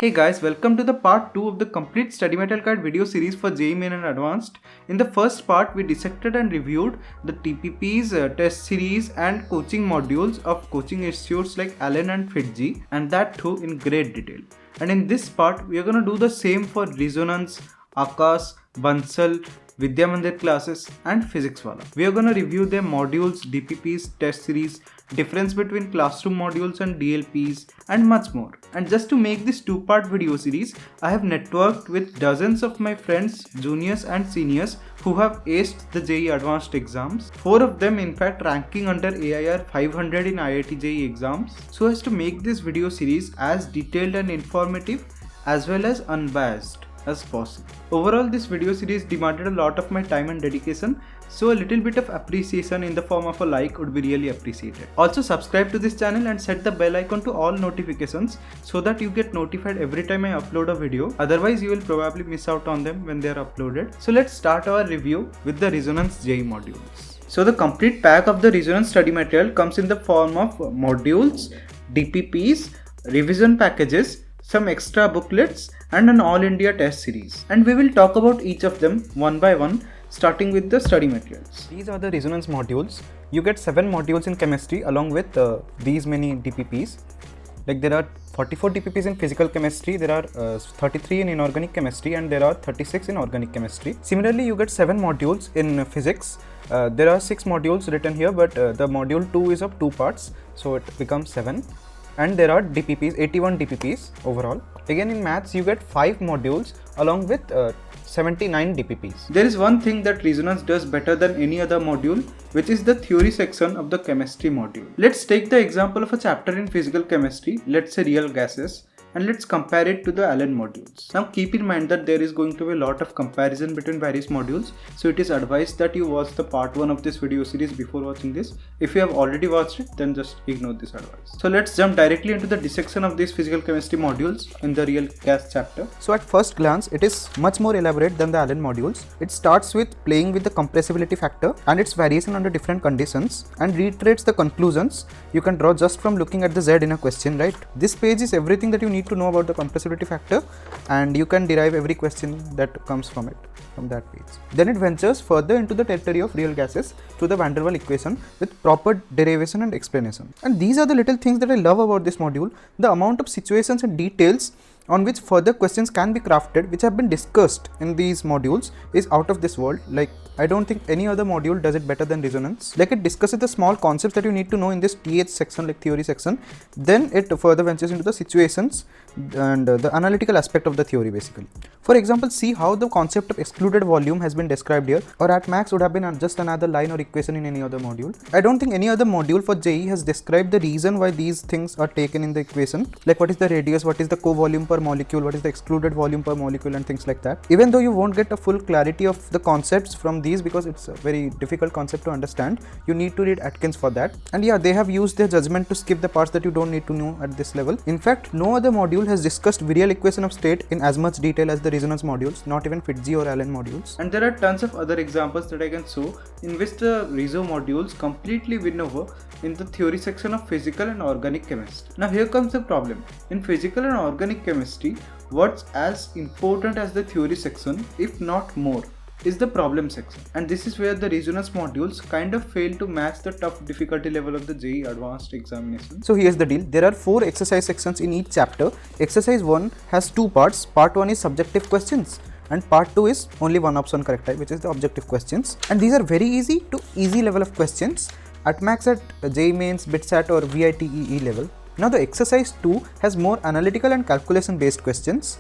Hey guys, welcome to the part 2 of the complete study material guide video series for JEE Main and Advanced. In the first part, we dissected and reviewed the DPPs, test series and coaching modules of coaching institutes like Allen and FIITJEE, and that too in great detail. And in this part, we are going to do the same for Resonance, Aakash, Bansal, VIDYAMANDIR classes and Physicswallah. We are going to review their modules, DPPs, test series, difference between classroom modules and DLPs and much more. And just to make this two-part video series, I have networked with dozens of my friends, juniors and seniors who have aced the JEE Advanced exams. 4 of them in fact ranking under AIR 500 in IIT JEE exams, so as to make this video series as detailed and informative as well as unbiased as possible. Overall, this video series demanded a lot of my time and dedication, so a little bit of appreciation in the form of a like would be really appreciated. Also subscribe to this channel and set the bell icon to all notifications so that you get notified every time I upload a video. Otherwise you will probably miss out on them when they are uploaded. So let's start our review with the Resonance JEE modules. So the complete pack of the Resonance study material comes in the form of modules, DPPs, revision packages, some extra booklets and an all India test series. And we will talk about each of them one by one, starting with the study materials. These are the Resonance modules. You get 7 modules in chemistry along with these many DPPs. Like there are 44 DPPs in physical chemistry, there are 33 in inorganic chemistry and there are 36 in organic chemistry. Similarly, you get 7 modules in physics. There are 6 modules written here, but the module 2 is of 2 parts, so it becomes 7. And there are DPPs, 81 DPPs overall. Again in maths you get 5 modules along with 79 DPPs. There is one thing that Resonance does better than any other module, which is the theory section of the chemistry module. Let's take the example of a chapter in physical chemistry, let's say real gases, and let's compare it to the Allen modules. Now keep in mind that there is going to be a lot of comparison between various modules, so it is advised that you watch the part 1 of this video series before watching this. If you have already watched it, then just ignore this advice. So let's jump directly into the dissection of these physical chemistry modules in the real gas chapter. So at first glance, it is much more elaborate than the Allen modules. It starts with playing with the compressibility factor and its variation under different conditions and reiterates the conclusions you can draw just from looking at the Z in a question, right? This page is everything that you need to know about the compressibility factor, and you can derive every question that comes from it, from that page. Then it ventures further into the territory of real gases to the van der Waals equation with proper derivation and explanation. And these are the little things that I love about this module. The amount of situations and details on which further questions can be crafted, which have been discussed in these modules, is out of this world. Like, I don't think any other module does it better than Resonance. Like, it discusses the small concepts that you need to know in this TH section, like theory section. Then it further ventures into the situations and the analytical aspect of the theory basically. For example, see how the concept of excluded volume has been described here, or at max would have been just another line or equation in any other module. I don't think any other module for JEE has described the reason why these things are taken in the equation, like what is the radius, what is the co-volume per molecule, what is the excluded volume per molecule and things like that. Even though you won't get a full clarity of the concepts from these because it's a very difficult concept to understand, you need to read Atkins for that. And yeah, they have used their judgment to skip the parts that you don't need to know at this level. In fact, no other module has discussed virial equation of state in as much detail as the Resonance modules, not even FIITJEE or Allen modules. And there are tons of other examples that I can show in which the Reso modules completely win over in the theory section of physical and organic chemistry. Now here comes the problem. In physical and organic chemistry, what's as important as the theory section, if not more, is the problem section, and this is where the Resonance modules kind of fail to match the tough difficulty level of the JEE Advanced examination. So here's the deal. There are 4 exercise sections in each chapter. Exercise 1 has 2 parts. Part 1 is subjective questions and part 2 is only one option correct type, which is the objective questions, and these are very easy to easy level of questions at max at JEE Mains, BITSAT or VITYEE level. Now the exercise 2 has more analytical and calculation based questions,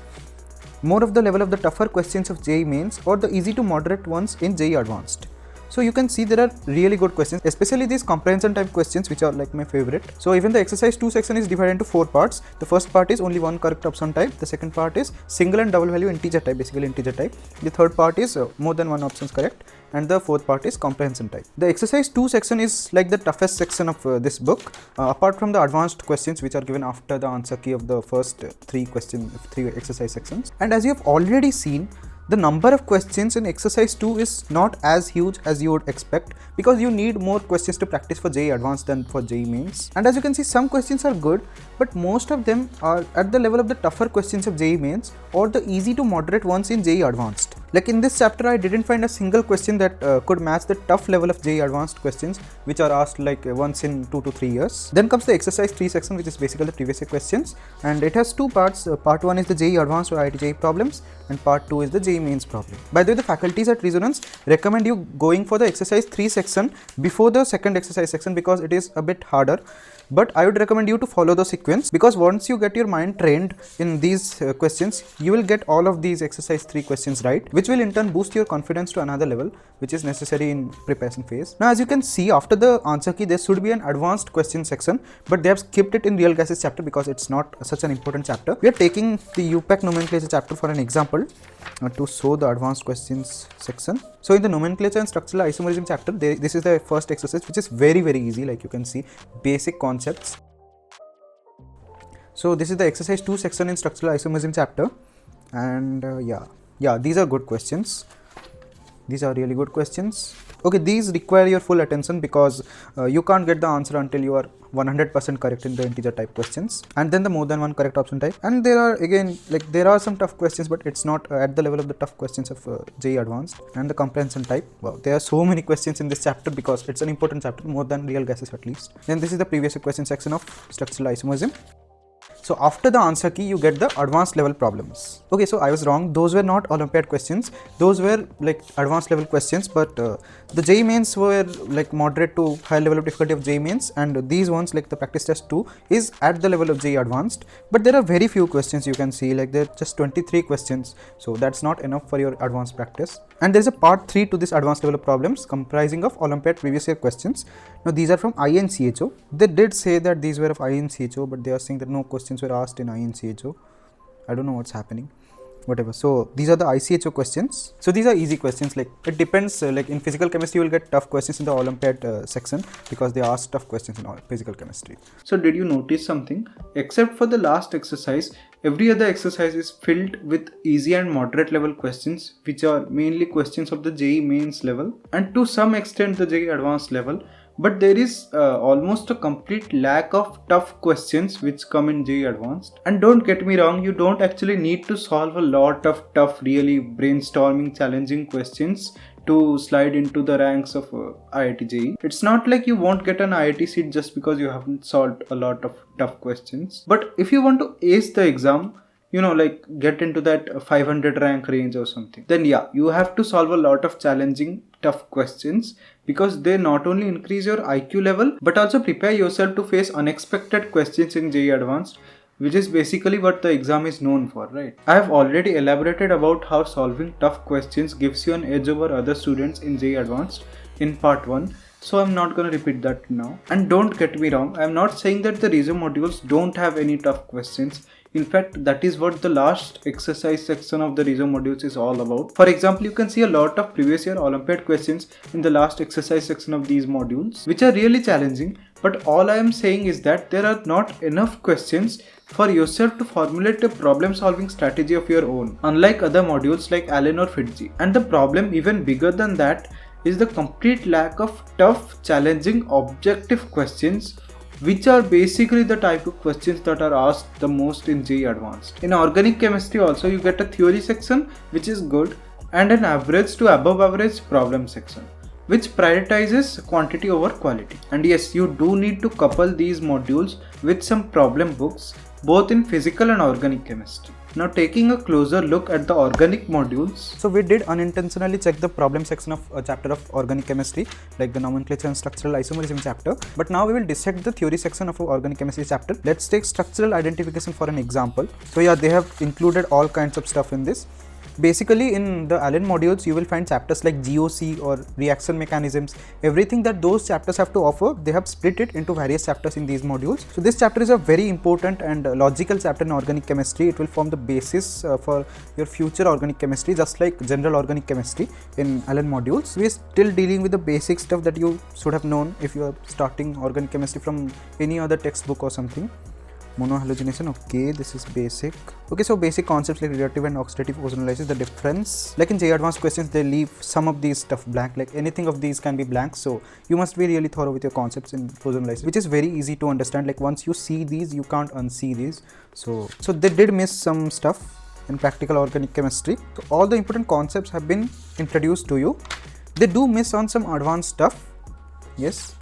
more of the level of the tougher questions of JEE Mains or the easy to moderate ones in JEE Advanced. So you can see there are really good questions, especially these comprehension type questions, which are like my favorite. So even the exercise 2 section is divided into 4 parts. The first part is only one correct option type. The second part is single and double value integer type, basically integer type. The third part is more than one options correct. And the fourth part is comprehension type. The exercise 2 section is like the toughest section of this book, apart from the advanced questions which are given after the answer key of the first 3 exercise sections. And as you have already seen, the number of questions in exercise 2 is not as huge as you would expect, because you need more questions to practice for JEE Advanced than for JEE Mains. And as you can see, some questions are good, but most of them are at the level of the tougher questions of JEE Mains or the easy to moderate ones in JEE Advanced. Like in this chapter, I didn't find a single question that could match the tough level of JEE Advanced questions, which are asked like once in 2 to 3 years. Then comes the exercise 3 section, which is basically the previous year questions, and it has two parts. Part 1 is the JEE Advanced or IITJEE problems, and part 2 is the JEE Mains problem. By the way, the faculties at Resonance recommend you going for the exercise 3 section before the second exercise section, because it is a bit harder. But I would recommend you to follow the sequence, because once you get your mind trained in these questions, you will get all of these exercise 3 questions right, which will in turn boost your confidence to another level, which is necessary in preparation phase. Now, as you can see, after the answer key, there should be an advanced question section, but they have skipped it in real gases chapter because it's not such an important chapter. We are taking the UPAC nomenclature chapter for an example to show the advanced questions section. So in the nomenclature and structural isomerism chapter, this is the first exercise, which is very easy. Like you can see, basic concepts. So this is the exercise 2 section in structural isomerism chapter, and yeah, these are good questions. These are really good questions. Okay, these require your full attention, because you can't get the answer until you are 100% correct in the integer type questions, and then the more than one correct option type. And there are again, like there are some tough questions, but it's not at the level of the tough questions of JEE Advanced. And the comprehension type, wow, there are so many questions in this chapter because it's an important chapter, more than real gases at least. Then this is the previous question section of structural isomerism. So after the answer key, you get the advanced level problems. Okay, so I was wrong. Those were not Olympiad questions. Those were like advanced level questions, but the JEE Mains were like moderate to high level of difficulty of JEE Mains, and these ones like the practice test 2 is at the level of JEE Advanced. But there are very few questions, you can see, like there are just 23 questions. So that's not enough for your advanced practice. And there is a part 3 to this advanced level of problems comprising of Olympiad previous year questions. Now these are from INCHO. They did say that these were of INCHO, but they are saying that no questions were asked in INCHO. I don't know what's happening. Whatever. So these are the ICHO questions. So these are easy questions. Like it depends. Like in physical chemistry, you will get tough questions in the Olympiad section, because they ask tough questions in physical chemistry. So did you notice something? Except for the last exercise, every other exercise is filled with easy and moderate level questions, which are mainly questions of the JEE Mains level and to some extent the JEE Advanced level. But there is almost a complete lack of tough questions which come in JEE Advanced. And don't get me wrong, you don't actually need to solve a lot of tough, really brainstorming, challenging questions to slide into the ranks of IIT-JEE. It's not like you won't get an IIT seat just because you haven't solved a lot of tough questions. But if you want to ace the exam, you know, like get into that 500 rank range or something, then yeah, you have to solve a lot of challenging, tough questions, because they not only increase your IQ level but also prepare yourself to face unexpected questions in JEE Advanced, which is basically what the exam is known for, right? I have already elaborated about how solving tough questions gives you an edge over other students in JEE Advanced in part 1. So I'm not going to repeat that now. And don't get me wrong, I'm not saying that the Reso modules don't have any tough questions. In fact, that is what the last exercise section of the Reso modules is all about. For example, you can see a lot of previous year Olympiad questions in the last exercise section of these modules, which are really challenging. But all I am saying is that there are not enough questions for yourself to formulate a problem solving strategy of your own, unlike other modules like Allen or FIITJEE. And the problem even bigger than that is the complete lack of tough, challenging, objective questions, which are basically the type of questions that are asked the most in JEE Advanced. In organic chemistry also, you get a theory section, which is good, and an average to above average problem section, which prioritizes quantity over quality. And yes, you do need to couple these modules with some problem books, both in physical and organic chemistry. Now taking a closer look at the organic modules. So we did unintentionally check the problem section of a chapter of organic chemistry, like the nomenclature and structural isomerism chapter. But now we will dissect the theory section of our organic chemistry chapter. Let's take structural identification for an example. So yeah, they have included all kinds of stuff in this. Basically, in the Allen modules, you will find chapters like GOC or reaction mechanisms. Everything that those chapters have to offer, they have split it into various chapters in these modules. So this chapter is a very important and logical chapter in organic chemistry. It will form the basis for your future organic chemistry, just like general organic chemistry in Allen modules. We are still dealing with the basic stuff that you should have known if you are starting organic chemistry from any other textbook or something. Monohalogenation, okay, this is basic. Okay, so basic concepts like reductive and oxidative ozonlysis, the difference. Like in JEE advanced questions, they leave some of these stuff blank, like anything of these can be blank. So you must be really thorough with your concepts in ozonlysis, which is very easy to understand. Like once you see these, you can't unsee these. So they did miss some stuff in practical organic chemistry. So all the important concepts have been introduced to you. They do miss on some advanced stuff, yes.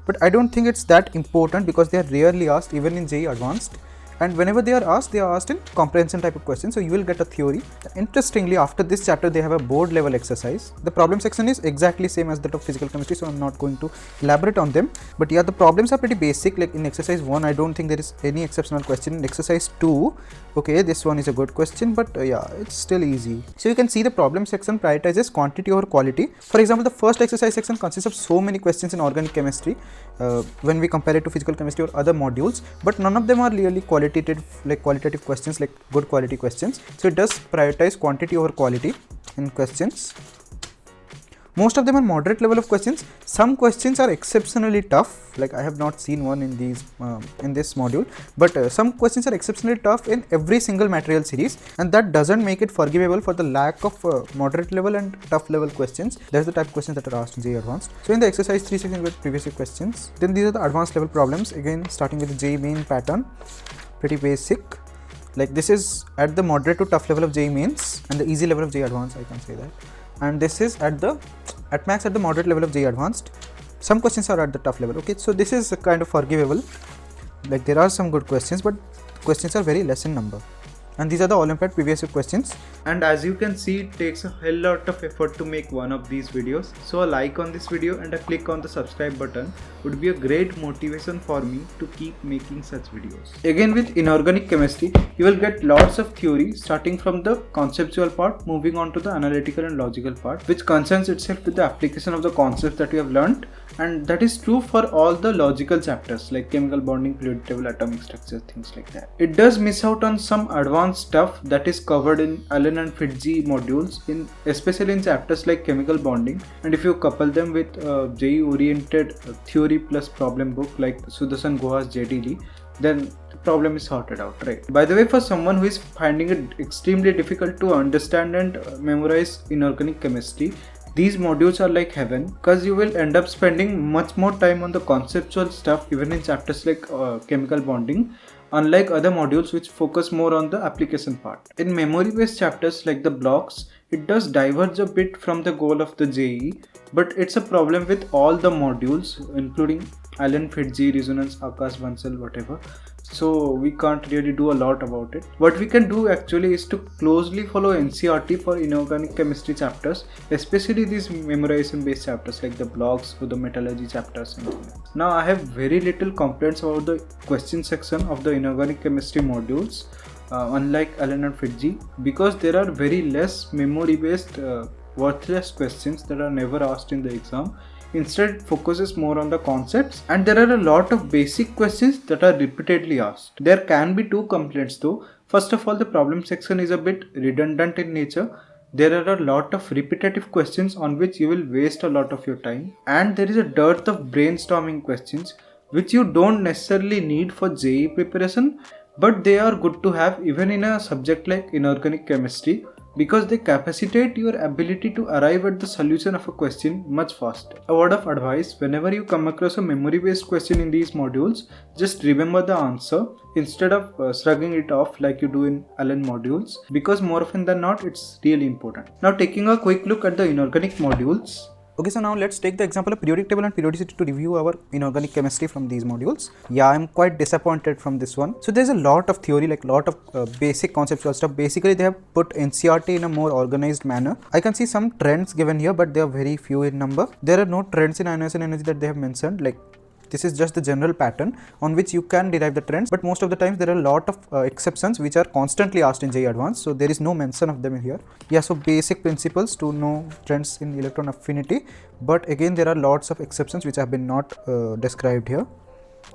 But I don't think it's that important because they are rarely asked even in JEE advanced, and whenever they are asked in comprehension type of questions, so you will get a theory. Interestingly, after this chapter they have a board level exercise. The problem section is exactly same as that of physical chemistry, so I'm not going to elaborate on them, but yeah, the problems are pretty basic. Like in exercise 1 I don't think there is any exceptional question. In exercise 2, okay, this one is a good question, but yeah, it's still easy. So you can see the problem section prioritizes quantity over quality. For example, the first exercise section consists of so many questions in organic chemistry when we compare it to physical chemistry or other modules, but none of them are really qualitative questions, like good quality questions. So it does prioritize quantity over quality in questions. Most of them are moderate level of questions. Some questions are exceptionally tough, like I have not seen one in these in this module, but some questions are exceptionally tough in every single material series, and that doesn't make it forgivable for the lack of moderate level and tough level questions. That's the type of questions that are asked in JEE advanced. So in the exercise 3 section with previous year questions. Then these are the advanced level problems, again starting with the JEE main pattern, pretty basic. Like this is at the moderate to tough level of JEE mains and the easy level of JEE advanced, I can say that. And this is at max at the moderate level of JEE advanced. Some questions are at the tough level. Okay, so this is kind of forgivable. Like there are some good questions, but questions are very less in number. And these are the Olympiad previous year questions. And as you can see, it takes a hell lot of effort to make one of these videos. So a like on this video and a click on the subscribe button would be a great motivation for me to keep making such videos. Again, with inorganic chemistry, you will get lots of theory starting from the conceptual part, moving on to the analytical and logical part, which concerns itself with the application of the concepts that you have learned. And that is true for all the logical chapters like chemical bonding, periodic table, atomic structure, things like that. It does miss out on some advanced stuff that is covered in Allen and FIITJEE modules, especially in chapters like chemical bonding. And if you couple them with JEE oriented theory plus problem book like Sudarshan Guha's JDD, then the problem is sorted out, right? By the way, for someone who is finding it extremely difficult to understand and memorize inorganic chemistry, these modules are like heaven, because you will end up spending much more time on the conceptual stuff even in chapters like chemical bonding, unlike other modules which focus more on the application part. In memory based chapters like the blocks, it does diverge a bit from the goal of the JEE, but it's a problem with all the modules including Allen, FIITJEE, Resonance, Aakash, Bansal, whatever. So we can't really do a lot about it. What we can do actually is to closely follow NCERT for inorganic chemistry chapters, especially these memorization based chapters like the blocks or the metallurgy chapters. Now I have very little complaints about the question section of the inorganic chemistry modules, unlike Allen and FIITJEE, because there are very less memory based worthless questions that are never asked in the exam. Instead, it focuses more on the concepts, and there are a lot of basic questions that are repeatedly asked. There can be two complaints though. First of all, the problem section is a bit redundant in nature. There are a lot of repetitive questions on which you will waste a lot of your time, and there is a dearth of brainstorming questions which you don't necessarily need for JEE preparation, but they are good to have even in a subject like inorganic chemistry, because they capacitate your ability to arrive at the solution of a question much faster. A word of advice: whenever you come across a memory based question in these modules, just remember the answer instead of shrugging it off like you do in Allen modules, because more often than not it's really important. Now taking a quick look at the inorganic modules. Okay, so now let's take the example of periodic table and periodicity to review our inorganic chemistry from these modules. Yeah, I'm quite disappointed from this one. So there's a lot of theory, like lot of basic conceptual stuff. Basically, they have put NCERT in a more organized manner. I can see some trends given here, but they are very few in number. There are no trends in ionization energy that they have mentioned. Like this is just the general pattern on which you can derive the trends, but most of the times there are a lot of exceptions which are constantly asked in JEE advanced, so there is no mention of them here. Yeah, so basic principles to know trends in electron affinity, but again there are lots of exceptions which have been not described here.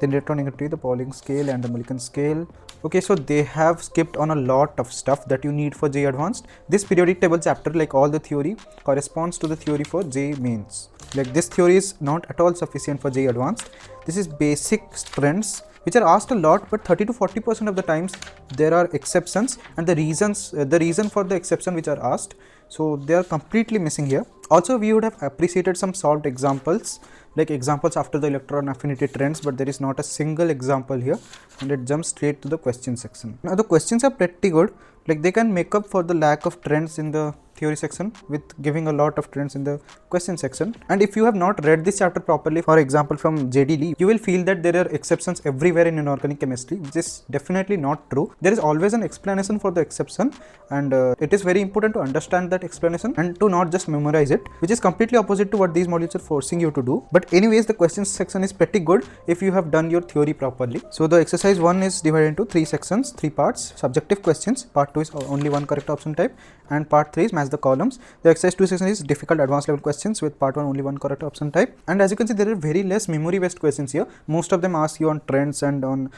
Then electronegativity, the Pauling scale and the Mulliken scale. Okay, so they have skipped on a lot of stuff that you need for JEE advanced. This periodic table chapter, like all the theory, corresponds to the theory for JEE mains. Like this theory is not at all sufficient for JEE advanced. This is basic trends which are asked a lot, but 30 to 40% of the times there are exceptions, and the reason for the exception which are asked, so they are completely missing here. Also, we would have appreciated some solved examples, like examples after the electron affinity trends, but there is not a single example here, and it jumps straight to the question section. Now the questions are pretty good, like they can make up for the lack of trends in the theory section with giving a lot of trends in the question section. And if you have not read this chapter properly, for example from JEE, you will feel that there are exceptions everywhere in inorganic chemistry, which is definitely not true. There is always an explanation for the exception, and it is very important to understand that explanation and to not just memorize it, which is completely opposite to what these modules are forcing you to do. But anyways, the questions section is pretty good if you have done your theory properly. So the exercise 1 is divided into 3 sections, 3 parts: subjective questions, part 2 is only one correct option type, and part 3 is match the columns. The exercise 2 section is difficult advanced level questions, with part 1 only one correct option type. And as you can see, there are very less memory based questions here. Most of them ask you on trends and on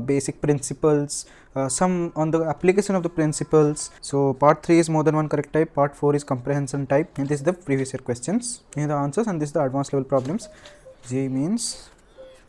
basic principles, some on the application of the principles. So part 3 is more than one correct type, part 4 is comprehension type, and this is the previous year questions. Here are the answers, and this is the advanced level problems. JEE means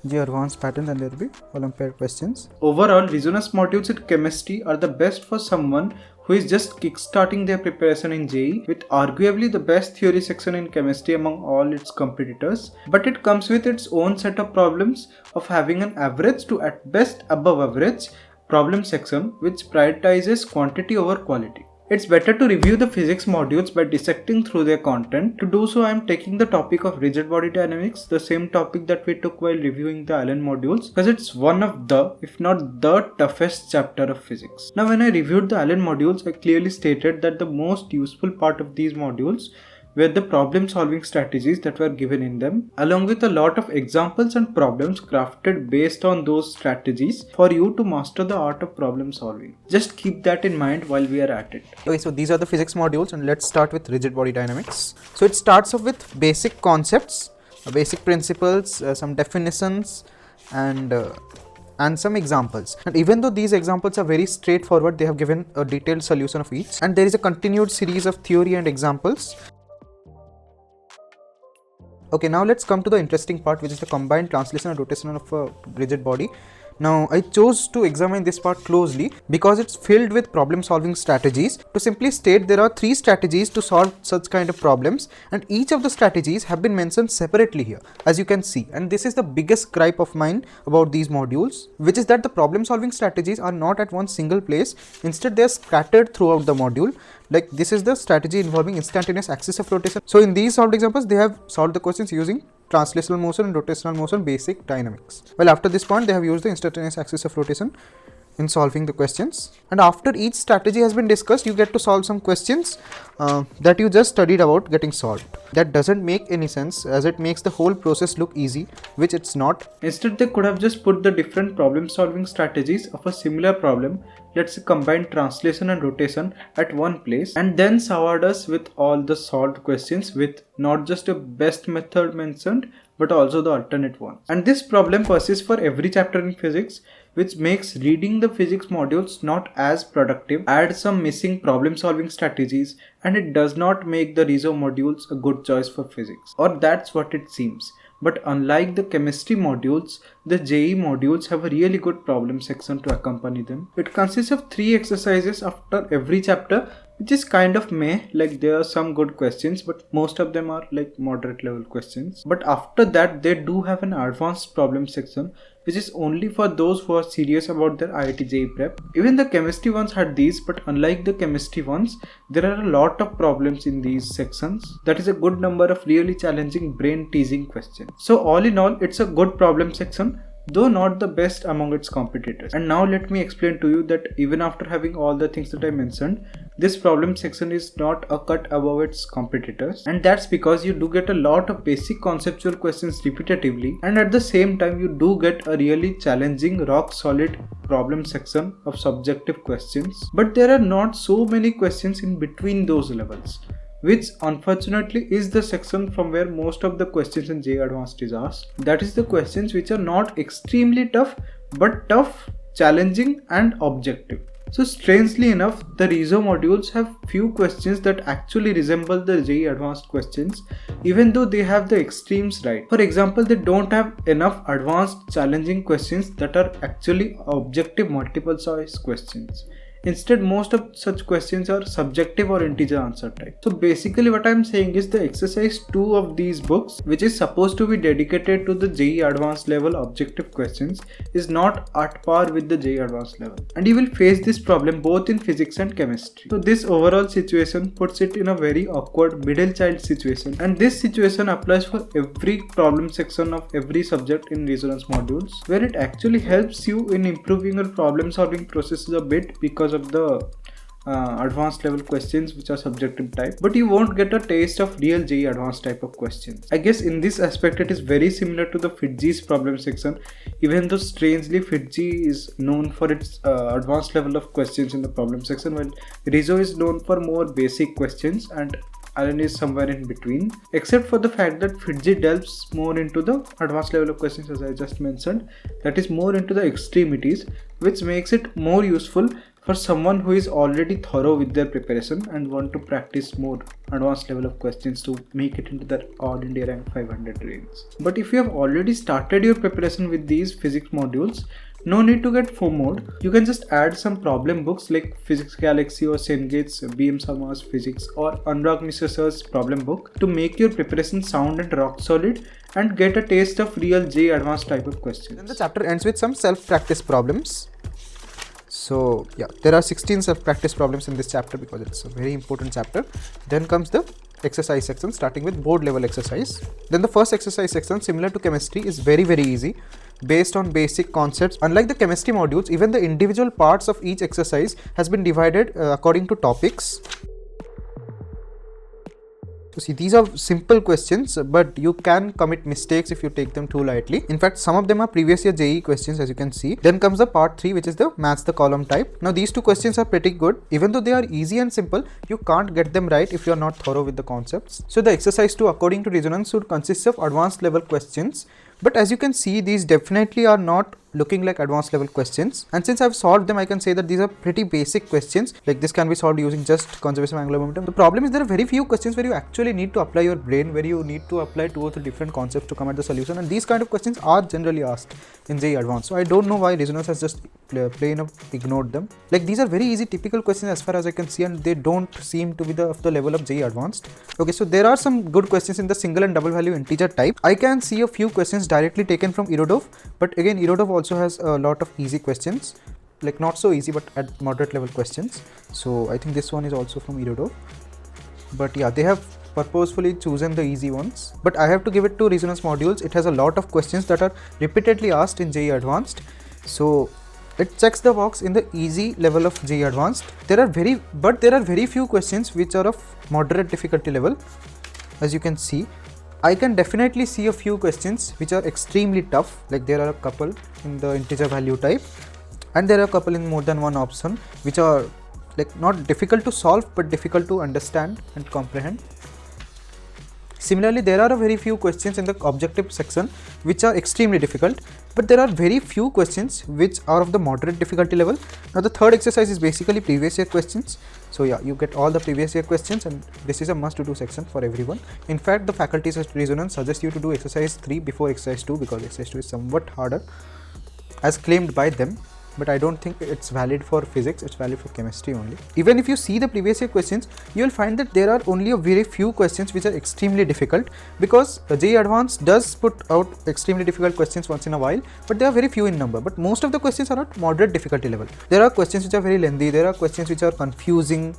JEE advanced pattern, and there will be Olympiad questions. Overall, reasoners modules in chemistry are the best for someone who is just kickstarting their preparation in JEE, with arguably the best theory section in chemistry among all its competitors. But it comes with its own set of problems of having an average to at best above average problem section, which prioritizes quantity over quality. It's better to review the physics modules by dissecting through their content. To do so, I am taking the topic of rigid body dynamics, the same topic that we took while reviewing the Allen modules, because it's one of the, if not the toughest chapter of physics. Now, when I reviewed the Allen modules, I clearly stated that the most useful part of these modules were the problem solving strategies that were given in them, along with a lot of examples and problems crafted based on those strategies for you to master the art of problem solving. Just keep that in mind while we are at it. Okay, so these are the physics modules, and let's start with rigid body dynamics. So it starts off with basic concepts, basic principles, some definitions, and some examples. And even though these examples are very straightforward, they have given a detailed solution of each, and there is a continued series of theory and examples. Okay, now let's come to the interesting part, which is the combined translation and rotation of a rigid body. Now, I chose to examine this part closely because it's filled with problem solving strategies. To simply state, there are 3 strategies to solve such kind of problems, and each of the strategies have been mentioned separately here, as you can see. And this is the biggest gripe of mine about these modules, which is that the problem solving strategies are not at one single place. Instead, they are scattered throughout the module. Like this is the strategy involving instantaneous axis of rotation. So in these solved examples, they have solved the questions using translational motion and rotational motion basic dynamics. Well, after this point, they have used the instantaneous axis of rotation in solving the questions. And after each strategy has been discussed, you get to solve some questions that you just studied about getting solved. That doesn't make any sense, as it makes the whole process look easy, which it's not. Instead, they could have just put the different problem solving strategies of a similar problem, let's say combined translation and rotation, at one place, and then showered us with all the solved questions with not just a best method mentioned, but also the alternate ones. And this problem persists for every chapter in physics, which makes reading the physics modules not as productive, adds some missing problem solving strategies, and it does not make the Reso modules a good choice for physics. Or that's what it seems. But unlike the chemistry modules, the JEE modules have a really good problem section to accompany them. It consists of 3 exercises after every chapter, which is kind of meh. Like there are some good questions, but most of them are like moderate level questions. But after that, they do have an advanced problem section, which is only for those who are serious about their IIT prep. Even the chemistry ones had these, but unlike the chemistry ones, there are a lot of problems in these sections. That is a good number of really challenging brain teasing questions. So all in all, it's a good problem section, though not the best among its competitors. And now let me explain to you that even after having all the things that I mentioned, this problem section is not a cut above its competitors. And that's because you do get a lot of basic conceptual questions repetitively, and at the same time you do get a really challenging rock solid problem section of subjective questions. But there are not so many questions in between those levels, which unfortunately is the section from where most of the questions in JEE Advanced is asked. That is the questions which are not extremely tough, but tough, challenging and objective. So strangely enough, the Reso modules have few questions that actually resemble the JEE advanced questions, even though they have the extremes right. For example, they don't have enough advanced challenging questions that are actually objective multiple choice questions. Instead, most of such questions are subjective or integer answer type. So basically what I am saying is the exercise 2 of these books, which is supposed to be dedicated to the JEE advanced level objective questions, is not at par with the JEE advanced level. And you will face this problem both in physics and chemistry. So this overall situation puts it in a very awkward middle child situation. And this situation applies for every problem section of every subject in resonance modules, where it actually helps you in improving your problem solving processes a bit because of the advanced level questions which are subjective type, but you won't get a taste of real JEE advanced type of questions. I guess in this aspect it is very similar to the FIITJEE's problem section, even though strangely FIITJEE is known for its advanced level of questions in the problem section, while Reso is known for more basic questions and Allen is somewhere in between, except for the fact that FIITJEE delves more into the advanced level of questions, as I just mentioned, that is more into the extremities, which makes it more useful for someone who is already thorough with their preparation and want to practice more advanced level of questions to make it into that all India rank 500 range. But if you have already started your preparation with these physics modules, no need to get FOMO'd. You can just add some problem books like Physics Galaxy or Sengate's BM Sharma's Physics or Anurag Mishra sir's problem book to make your preparation sound and rock solid and get a taste of real JEE advanced type of questions. Then the chapter ends with some self-practice problems. So yeah, there are 16 self-practice problems in this chapter because it's a very important chapter. Then comes the exercise section, starting with board level exercise. Then the first exercise section, similar to chemistry, is very easy, based on basic concepts. Unlike the chemistry modules, even the individual parts of each exercise has been divided according to topics. So see, these are simple questions, but you can commit mistakes if you take them too lightly. In fact, some of them are previous year JEE questions, as you can see. Then comes the part 3, which is the match the column type. Now these two questions are pretty good. Even though they are easy and simple, you can't get them right if you are not thorough with the concepts. So the exercise 2, according to resonance, should consist of advanced level questions. But as you can see, these definitely are not looking like advanced level questions, and since I've solved them, I can say that these are pretty basic questions. Like this can be solved using just conservation of angular momentum. The problem is there are very few questions where you actually need to apply your brain, where you need to apply 2 or 3 different concepts to come at the solution, and these kind of questions are generally asked in JEE Advanced. So I don't know why resonance has just plain up ignored them. Like these are very easy typical questions as far as I can see, and they don't seem to be of the level of JEE Advanced. Okay, so there are some good questions in the single and double value integer type. I can see a few questions directly taken from Irodov, but again Irodov also has a lot of easy questions, like not so easy but at moderate level questions. So I think this one is also from Irodov, but yeah, they have purposefully chosen the easy ones. But I have to give it to resonance modules. It has a lot of questions that are repeatedly asked in JEE Advanced, so it checks the box in the easy level of JEE Advanced. There are very few questions which are of moderate difficulty level. As you can see, I can definitely see a few questions which are extremely tough, like there are a couple in the integer value type, and there are a couple in more than one option which are like not difficult to solve but difficult to understand and comprehend. Similarly, there are a very few questions in the objective section which are extremely difficult, but there are very few questions which are of the moderate difficulty level. Now the third exercise is basically previous year questions. So yeah, you get all the previous year questions, and this is a must to do section for everyone. In fact, the faculties at Resonance suggest you to do exercise 3 before exercise 2 because exercise 2 is somewhat harder as claimed by them. But I don't think it's valid for physics, it's valid for chemistry only. Even if you see the previous year questions, you will find that there are only a very few questions which are extremely difficult, because JEE Advanced does put out extremely difficult questions once in a while, but they are very few in number. But most of the questions are at moderate difficulty level. There are questions which are very lengthy, there are questions which are confusing,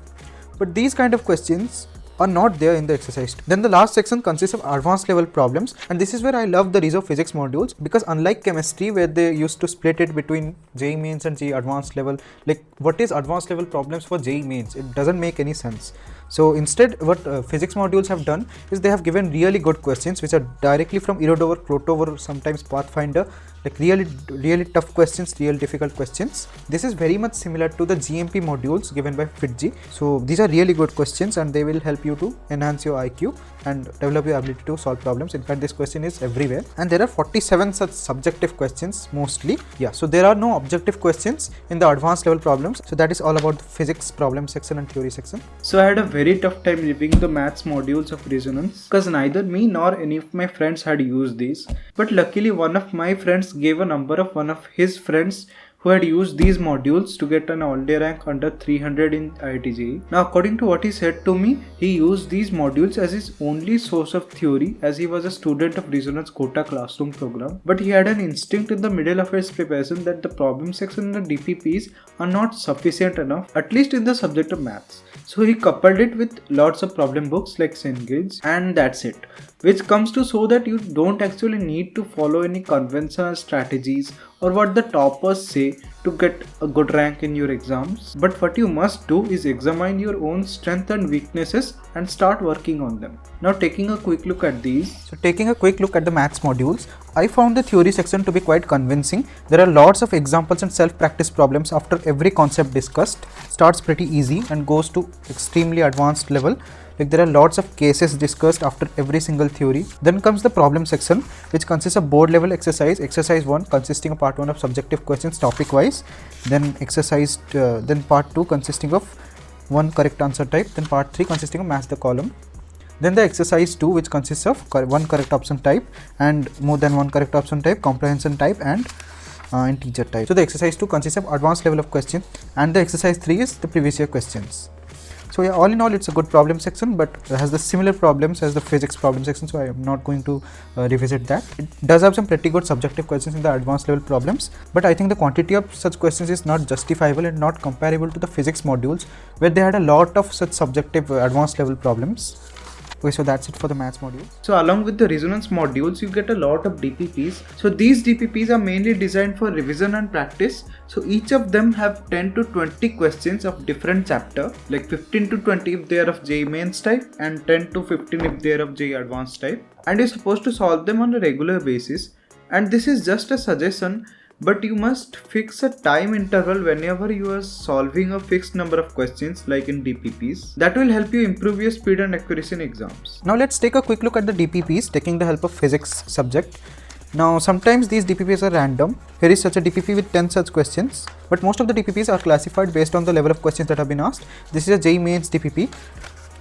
but these kind of questions are not there in the exercise. Then the last section consists of advanced level problems, and this is where I love the Reso physics modules, because unlike chemistry where they used to split it between JEE mains and JEE advanced level, like what is advanced level problems for JEE mains? It doesn't make any sense. So instead what physics modules have done is they have given really good questions which are directly from Irodov or Krotov or sometimes Pathfinder, like really tough questions, real difficult questions. This is very much similar to the GMP modules given by FIITJEE. So these are really good questions and they will help you to enhance your IQ. and develop your ability to solve problems. In fact, this question is everywhere, and there are 47 such subjective questions mostly. Yeah, so there are no objective questions in the advanced level problems. So that is all about the physics problem section and theory section. So I had a very tough time reviewing the maths modules of resonance because neither me nor any of my friends had used these. But luckily one of my friends gave a number of one of his friends who had used these modules to get an all-day rank under 300 in IITJEE. Now according to what he said to me, he used these modules as his only source of theory as he was a student of Resonance Quota classroom program. But he had an instinct in the middle of his preparation that the problem section and the DPPs are not sufficient enough, at least in the subject of maths. So he coupled it with lots of problem books like Cengage, and that's it. Which comes to show that you don't actually need to follow any conventional strategies or what the toppers say to get a good rank in your exams. But what you must do is examine your own strengths and weaknesses and start working on them. Now taking a quick look at these. So taking a quick look at the maths modules, I found the theory section to be quite convincing. There are lots of examples and self-practice problems after every concept discussed. Starts pretty easy and goes to extremely advanced level. Like there are lots of cases discussed after every single theory. Then comes the problem section, which consists of board level exercise. Exercise 1 consisting of part 1 of subjective questions topic wise. Then then part 2 consisting of one correct answer type. Then part 3 consisting of match the column. Then the exercise 2, which consists of one correct option type and more than one correct option type, comprehension type and integer type. So the exercise 2 consists of advanced level of question, and the exercise 3 is the previous year questions. So yeah, all in all, it's a good problem section, but it has the similar problems as the physics problem section, so I am not going to revisit that. It does have some pretty good subjective questions in the advanced level problems, but I think the quantity of such questions is not justifiable and not comparable to the physics modules, where they had a lot of such subjective advanced level problems. Okay, so that's it for the maths module. So along with the resonance modules, you get a lot of DPPs. So these DPPs are mainly designed for revision and practice. So each of them have 10 to 20 questions of different chapter, like 15 to 20 if they are of JEE mains type and 10 to 15 if they are of JEE advanced type. And you're supposed to solve them on a regular basis. And this is just a suggestion, but you must fix a time interval whenever you are solving a fixed number of questions like in DPPs. That will help you improve your speed and accuracy in exams. Now let's take a quick look at the DPPs, taking the help of physics subject. Now sometimes these DPPs are random. Here is such a DPP with 10 such questions, but most of the DPPs are classified based on the level of questions that have been asked. This is a JEE mains DPP.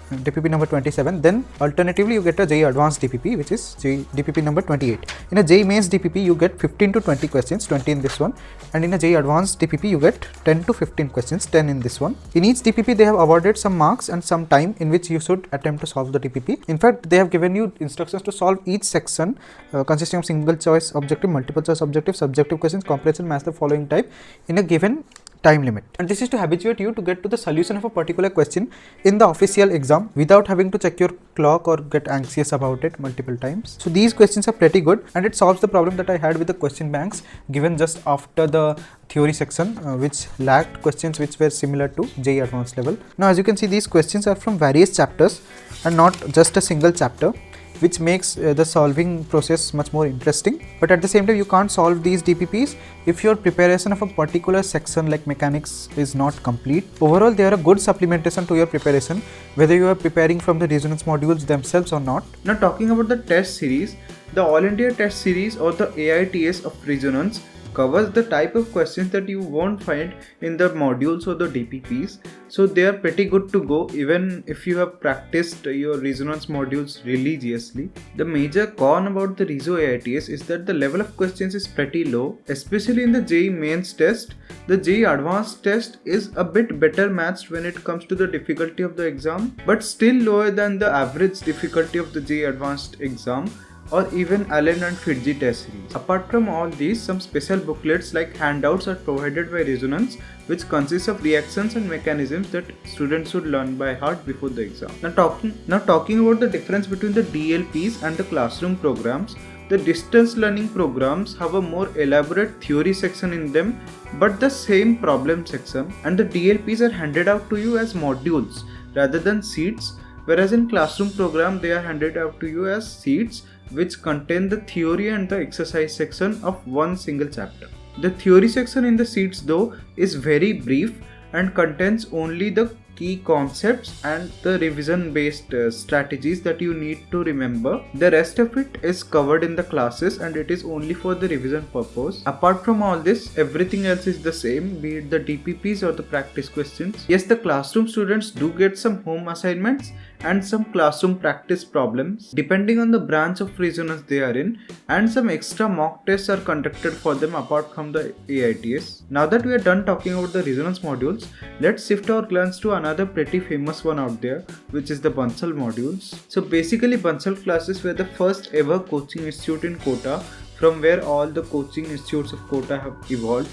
DPP number 27. Then alternatively you get a JEE advanced DPP, which is DPP number 28. In a JEE mains DPP you get 15 to 20 questions, 20 in this one, and in a JEE advanced DPP you get 10 to 15 questions, 10 in this one. In each DPP they have awarded some marks and some time in which you should attempt to solve the DPP. In fact, they have given you instructions to solve each section consisting of single choice objective, multiple choice objective, subjective questions, comprehension, match the following type in a given time limit. And this is to habituate you to get to the solution of a particular question in the official exam without having to check your clock or get anxious about it multiple times. So these questions are pretty good, and it solves the problem that I had with the question banks given just after the theory section, which lacked questions which were similar to JEE advanced level. Now as you can see, these questions are from various chapters and not just a single chapter, which makes the solving process much more interesting. But at the same time, you can't solve these DPPs if your preparation of a particular section like mechanics is not complete. Overall, they are a good supplementation to your preparation, whether you are preparing from the resonance modules themselves or not. Now talking about the test series, the All India Test Series or the AITS of Resonance covers the type of questions that you won't find in the modules or the DPPs. So they are pretty good to go even if you have practiced your resonance modules religiously. The major con about the Reso AITS is that the level of questions is pretty low, especially in the JEE mains test. The JEE advanced test is a bit better matched when it comes to the difficulty of the exam, but still lower than the average difficulty of the JEE advanced exam or even Allen and FIITJEE test series. Apart from all these, some special booklets like handouts are provided by Resonance, which consists of reactions and mechanisms that students should learn by heart before the exam. Now talking about the difference between the DLPs and the classroom programs, the distance learning programs have a more elaborate theory section in them, but the same problem section, and the DLPs are handed out to you as modules rather than sheets, whereas in classroom program they are handed out to you as sheets which contain the theory and the exercise section of one single chapter. The theory section in the sheets though is very brief and contains only the key concepts and the revision based strategies that you need to remember. The rest of it is covered in the classes and it is only for the revision purpose. Apart from all this, everything else is the same, be it the DPPs or the practice questions. Yes, the classroom students do get some home assignments and some classroom practice problems depending on the branch of resonance they are in, and some extra mock tests are conducted for them apart from the AITS. Now that we are done talking about the resonance modules, let's shift our glance to another pretty famous one out there, which is the Bansal modules. So basically Bansal classes were the first ever coaching institute in Kota, from where all the coaching institutes of Kota have evolved,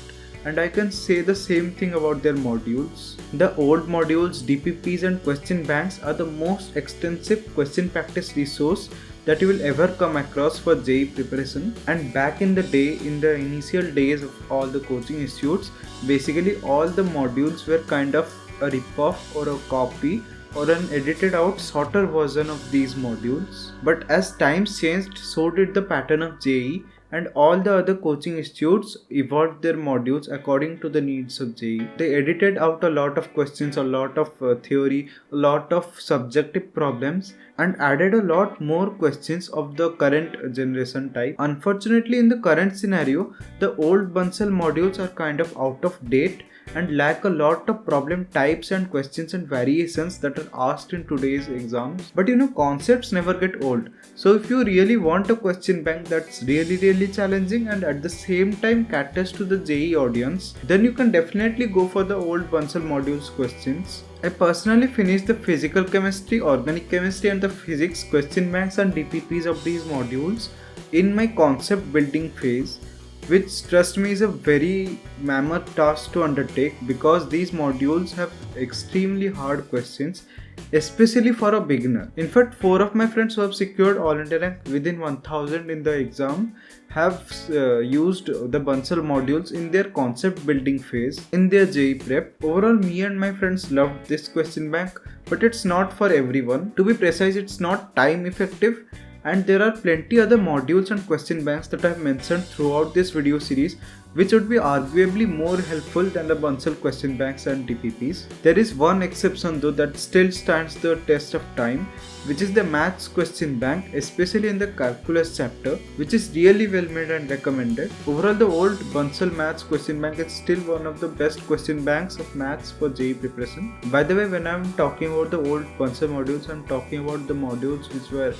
and I can say the same thing about their modules. The old modules, DPPs and question banks are the most extensive question practice resource that you will ever come across for JEE preparation. And back in the day, in the initial days of all the coaching institutes, basically all the modules were kind of a rip-off or a copy or an edited out shorter version of these modules. But as times changed, so did the pattern of JEE, and all the other coaching institutes evolved their modules according to the needs of JEE. They edited out a lot of questions, a lot of theory, a lot of subjective problems, and added a lot more questions of the current generation type. Unfortunately, in the current scenario, the old Bansal modules are kind of out of date and lack a lot of problem types and questions and variations that are asked in today's exams. But concepts never get old. So if you really want a question bank that's really challenging and at the same time caters to the JEE audience, then you can definitely go for the old Bansal modules questions. I personally finished the physical chemistry, organic chemistry and the physics question banks and DPPs of these modules in my concept building phase, which, trust me, is a very mammoth task to undertake because these modules have extremely hard questions, especially for a beginner. In fact, 4 of my friends who have secured all India rank within 1000 in the exam have used the Bansal modules in their concept building phase in their JEE prep. Overall, me and my friends loved this question bank, but it's not for everyone. To be precise, it's not time effective, and there are plenty other modules and question banks that I have mentioned throughout this video series which would be arguably more helpful than the Bansal question banks and DPPs. There is one exception though that still stands the test of time, which is the maths question bank, especially in the calculus chapter, which is really well made and recommended. Overall, the old Bansal maths question bank is still one of the best question banks of maths for JEE preparation. By the way, when I'm talking about the old Bansal modules, I'm talking about the modules which were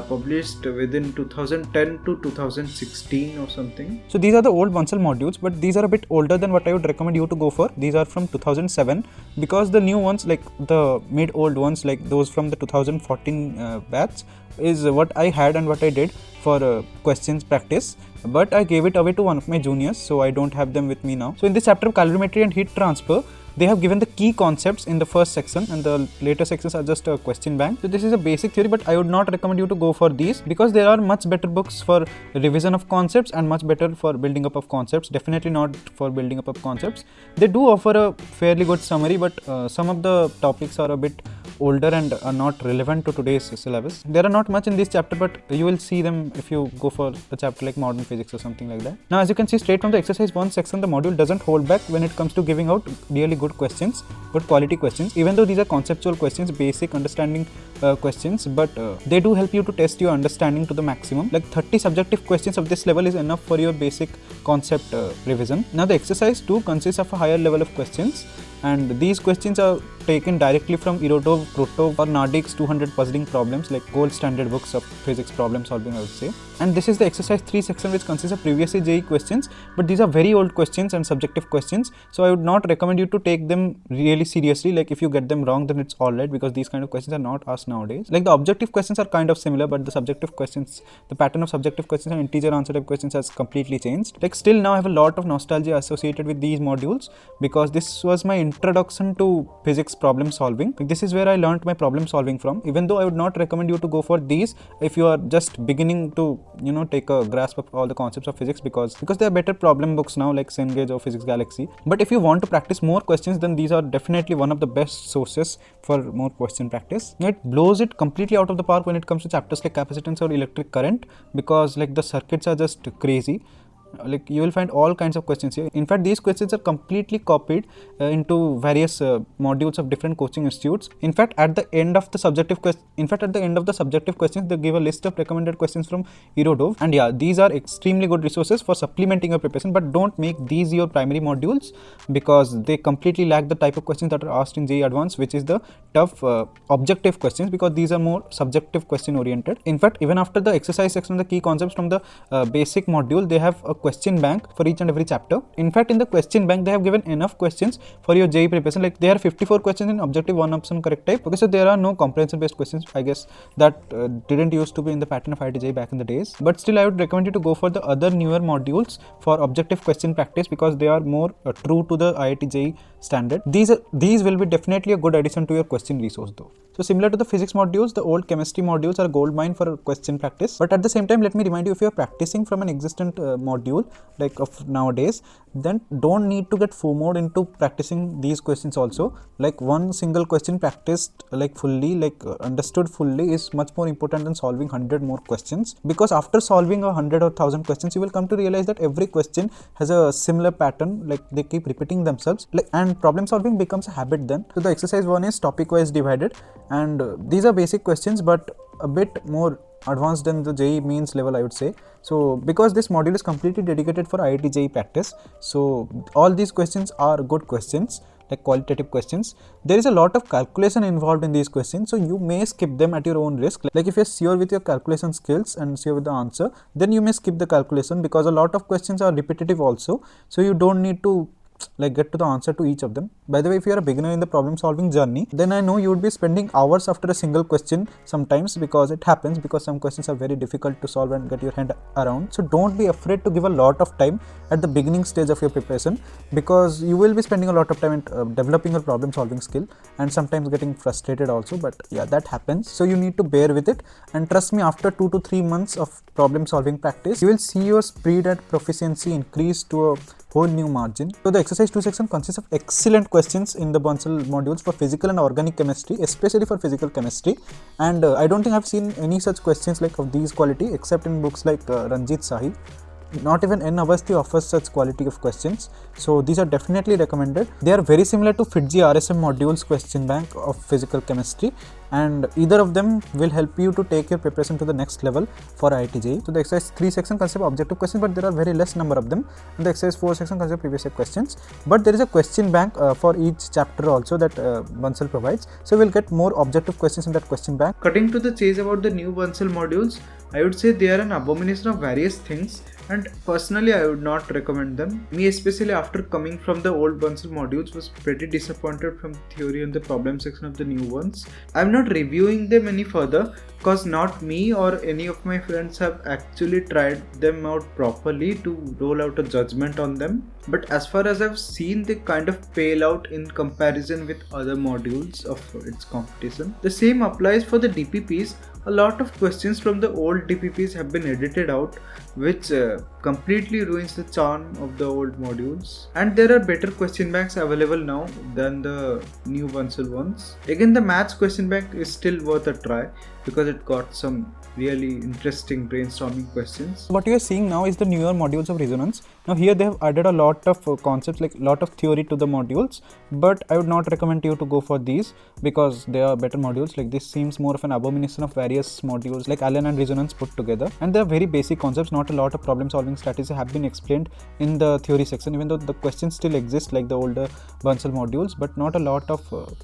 published within 2010 to 2016 or something. So these are the old Bansal modules, but these are a bit older than what I would recommend you to go for. These are from 2007, because the new ones, like the mid-old ones, like those from the 2014 batch, is what I had and what I did for questions practice, but I gave it away to one of my juniors, so I don't have them with me now. So in this chapter of calorimetry and heat transfer, they have given the key concepts in the first section, and the later sections are just a question bank. So this is a basic theory, but I would not recommend you to go for these because there are much better books for revision of concepts and much better for building up of concepts. Definitely not for building up of concepts. They do offer a fairly good summary, but some of the topics are a bit older and are not relevant to today's syllabus. There are not much in this chapter, but you will see them if you go for a chapter like modern physics or something like that. Now, as you can see straight from the exercise 1 section, the module doesn't hold back when it comes to giving out really good questions, good quality questions, even though these are conceptual questions, basic understanding questions, but they do help you to test your understanding to the maximum. Like 30 subjective questions of this level is enough for your basic concept revision. Now, the exercise 2 consists of a higher level of questions, and these questions are taken directly from Erotov, Protov or Nardik's 200 puzzling problems, like gold standard books of physics problem solving, I would say. And this is the exercise 3 section, which consists of previous year JEE questions, but these are very old questions and subjective questions, so I would not recommend you to take them really seriously. Like if you get them wrong, then it's alright, because these kind of questions are not asked nowadays. Like the objective questions are kind of similar, but the subjective questions, the pattern of subjective questions and integer answer type questions has completely changed. Like still now I have a lot of nostalgia associated with these modules, because this was my introduction to physics problem solving. Like this is where I learned my problem solving from, even though I would not recommend you to go for these if you are just beginning to take a grasp of all the concepts of physics, because there are better problem books now like Cengage or Physics Galaxy. But if you want to practice more questions, then these are definitely one of the best sources for more question practice. It blows it completely out of the park when it comes to chapters like capacitance or electric current, because like the circuits are just crazy. Like you will find all kinds of questions here. In fact, these questions are completely copied into various modules of different coaching institutes. In fact, at the end of the subjective questions, they give a list of recommended questions from Irodov. And yeah, these are extremely good resources for supplementing your preparation, but don't make these your primary modules because they completely lack the type of questions that are asked in JEE Advanced, which is the tough objective questions, because these are more subjective question oriented. In fact, even after the exercise section, the key concepts from the basic module, they have a question bank for each and every chapter. In fact, in the question bank, they have given enough questions for your JEE preparation. Like there are 54 questions in objective 1 option correct type. Okay, so there are no comprehension based questions, I guess, that didn't used to be in the pattern of IITJEE back in the days. But still, I would recommend you to go for the other newer modules for objective question practice because they are more true to the IITJEE standard. These will be definitely a good addition to your question resource though. So similar to the physics modules, the old chemistry modules are gold mine for question practice. But at the same time, let me remind you, if you are practicing from an existent module like of nowadays, then don't need to get FOMO'd into practicing these questions also. Like one single question practiced like fully, understood fully is much more important than solving 100 more questions, because after solving 100 or 1000 questions, you will come to realize that every question has a similar pattern, like they keep repeating themselves, and problem solving becomes a habit then. So the exercise 1 is topic wise divided, and these are basic questions but a bit more advanced than the JEE means level, I would say. So because this module is completely dedicated for IIT-JEE practice, so all these questions are good questions, like qualitative questions. There is a lot of calculation involved in these questions, so you may skip them at your own risk. Like if you're sure with your calculation skills and sure with the answer, then you may skip the calculation because a lot of questions are repetitive also, so you don't need to get to the answer to each of them. By the way, if you are a beginner in the problem solving journey, then I know you would be spending hours after a single question sometimes, because it happens, because some questions are very difficult to solve and get your head around. So don't be afraid to give a lot of time at the beginning stage of your preparation, because you will be spending a lot of time in developing your problem solving skill and sometimes getting frustrated also. But yeah, that happens, so you need to bear with it, and trust me, after 2 to 3 months of problem solving practice, you will see your speed and proficiency increase to a whole new margin. So the exercise 2 section consists of excellent questions in the Bansal modules for physical and organic chemistry, especially for physical chemistry. And I don't think I've seen any such questions like of these quality except in books like Ranjit Sahi. Not even N Avasthi offers such quality of questions, so these are definitely recommended. They are very similar to FIITJEE RSM modules question bank of physical chemistry, and either of them will help you to take your preparation to the next level for IIT-JEE. So the exercise 3 section consists of objective questions, but there are very less number of them. And the exercise 4 section consists of previous year questions, but there is a question bank for each chapter also that Bansal provides, so we'll get more objective questions in that question bank. Cutting to the chase about the new Bansal modules, I would say they are an abomination of various things, and personally I would not recommend them. Me especially, after coming from the old Bansal modules, was pretty disappointed from the theory and the problem section of the new ones. I'm not reviewing them any further because not me or any of my friends have actually tried them out properly to roll out a judgment on them. But as far as I've seen, they kind of pale out in comparison with other modules of its competition. The same applies for the DPPs. A lot of questions from the old DPPs have been edited out, which completely ruins the charm of the old modules. And there are better question banks available now than the new Bansal ones. Again, the maths question bank is still worth a try because it got some really interesting brainstorming questions. What you are seeing now is the newer modules of resonance. Now here they have added a lot of concepts, like a lot of theory to the modules, but I would not recommend you to go for these because they are better modules. Like this seems more of an abomination of various modules like Allen and resonance put together, and they are very basic concepts. Not a lot of problem solving strategies have been explained in the theory section, even though the questions still exist like the older Bansal modules, but not a lot of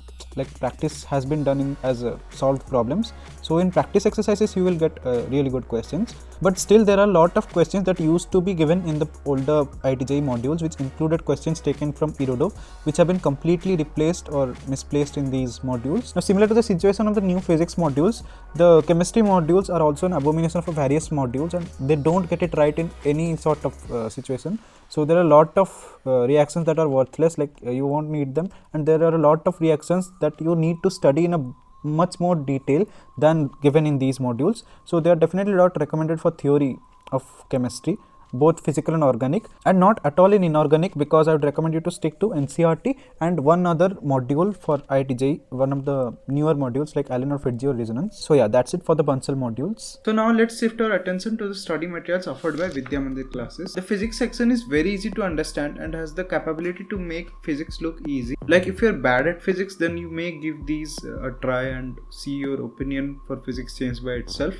practice has been done in as solved problems. So in practice exercises you will get really good questions, but still there are a lot of questions that used to be given in the older IIT-JEE modules, which included questions taken from Irodov, which have been completely replaced or misplaced in these modules. Now similar to the situation of the new physics modules, the chemistry modules are also an abomination of various modules, and they don't get it right in any sort of situation. So there are a lot of reactions that are worthless, like you won't need them, and there are a lot of reactions that you need to study in a much more detail than given in these modules. So they are definitely not recommended for theory of chemistry. both physical and organic, and not at all in inorganic, because I would recommend you to stick to NCERT and one other module for IITJEE, one of the newer modules like Allen or FIITJEE or resonance. So yeah, that's it for the Bansal modules. So now let's shift our attention to the study materials offered by VIDYAMANDIR classes. The physics section is very easy to understand and has the capability to make physics look easy. Like if you're bad at physics, then you may give these a try and see your opinion for physics change by itself.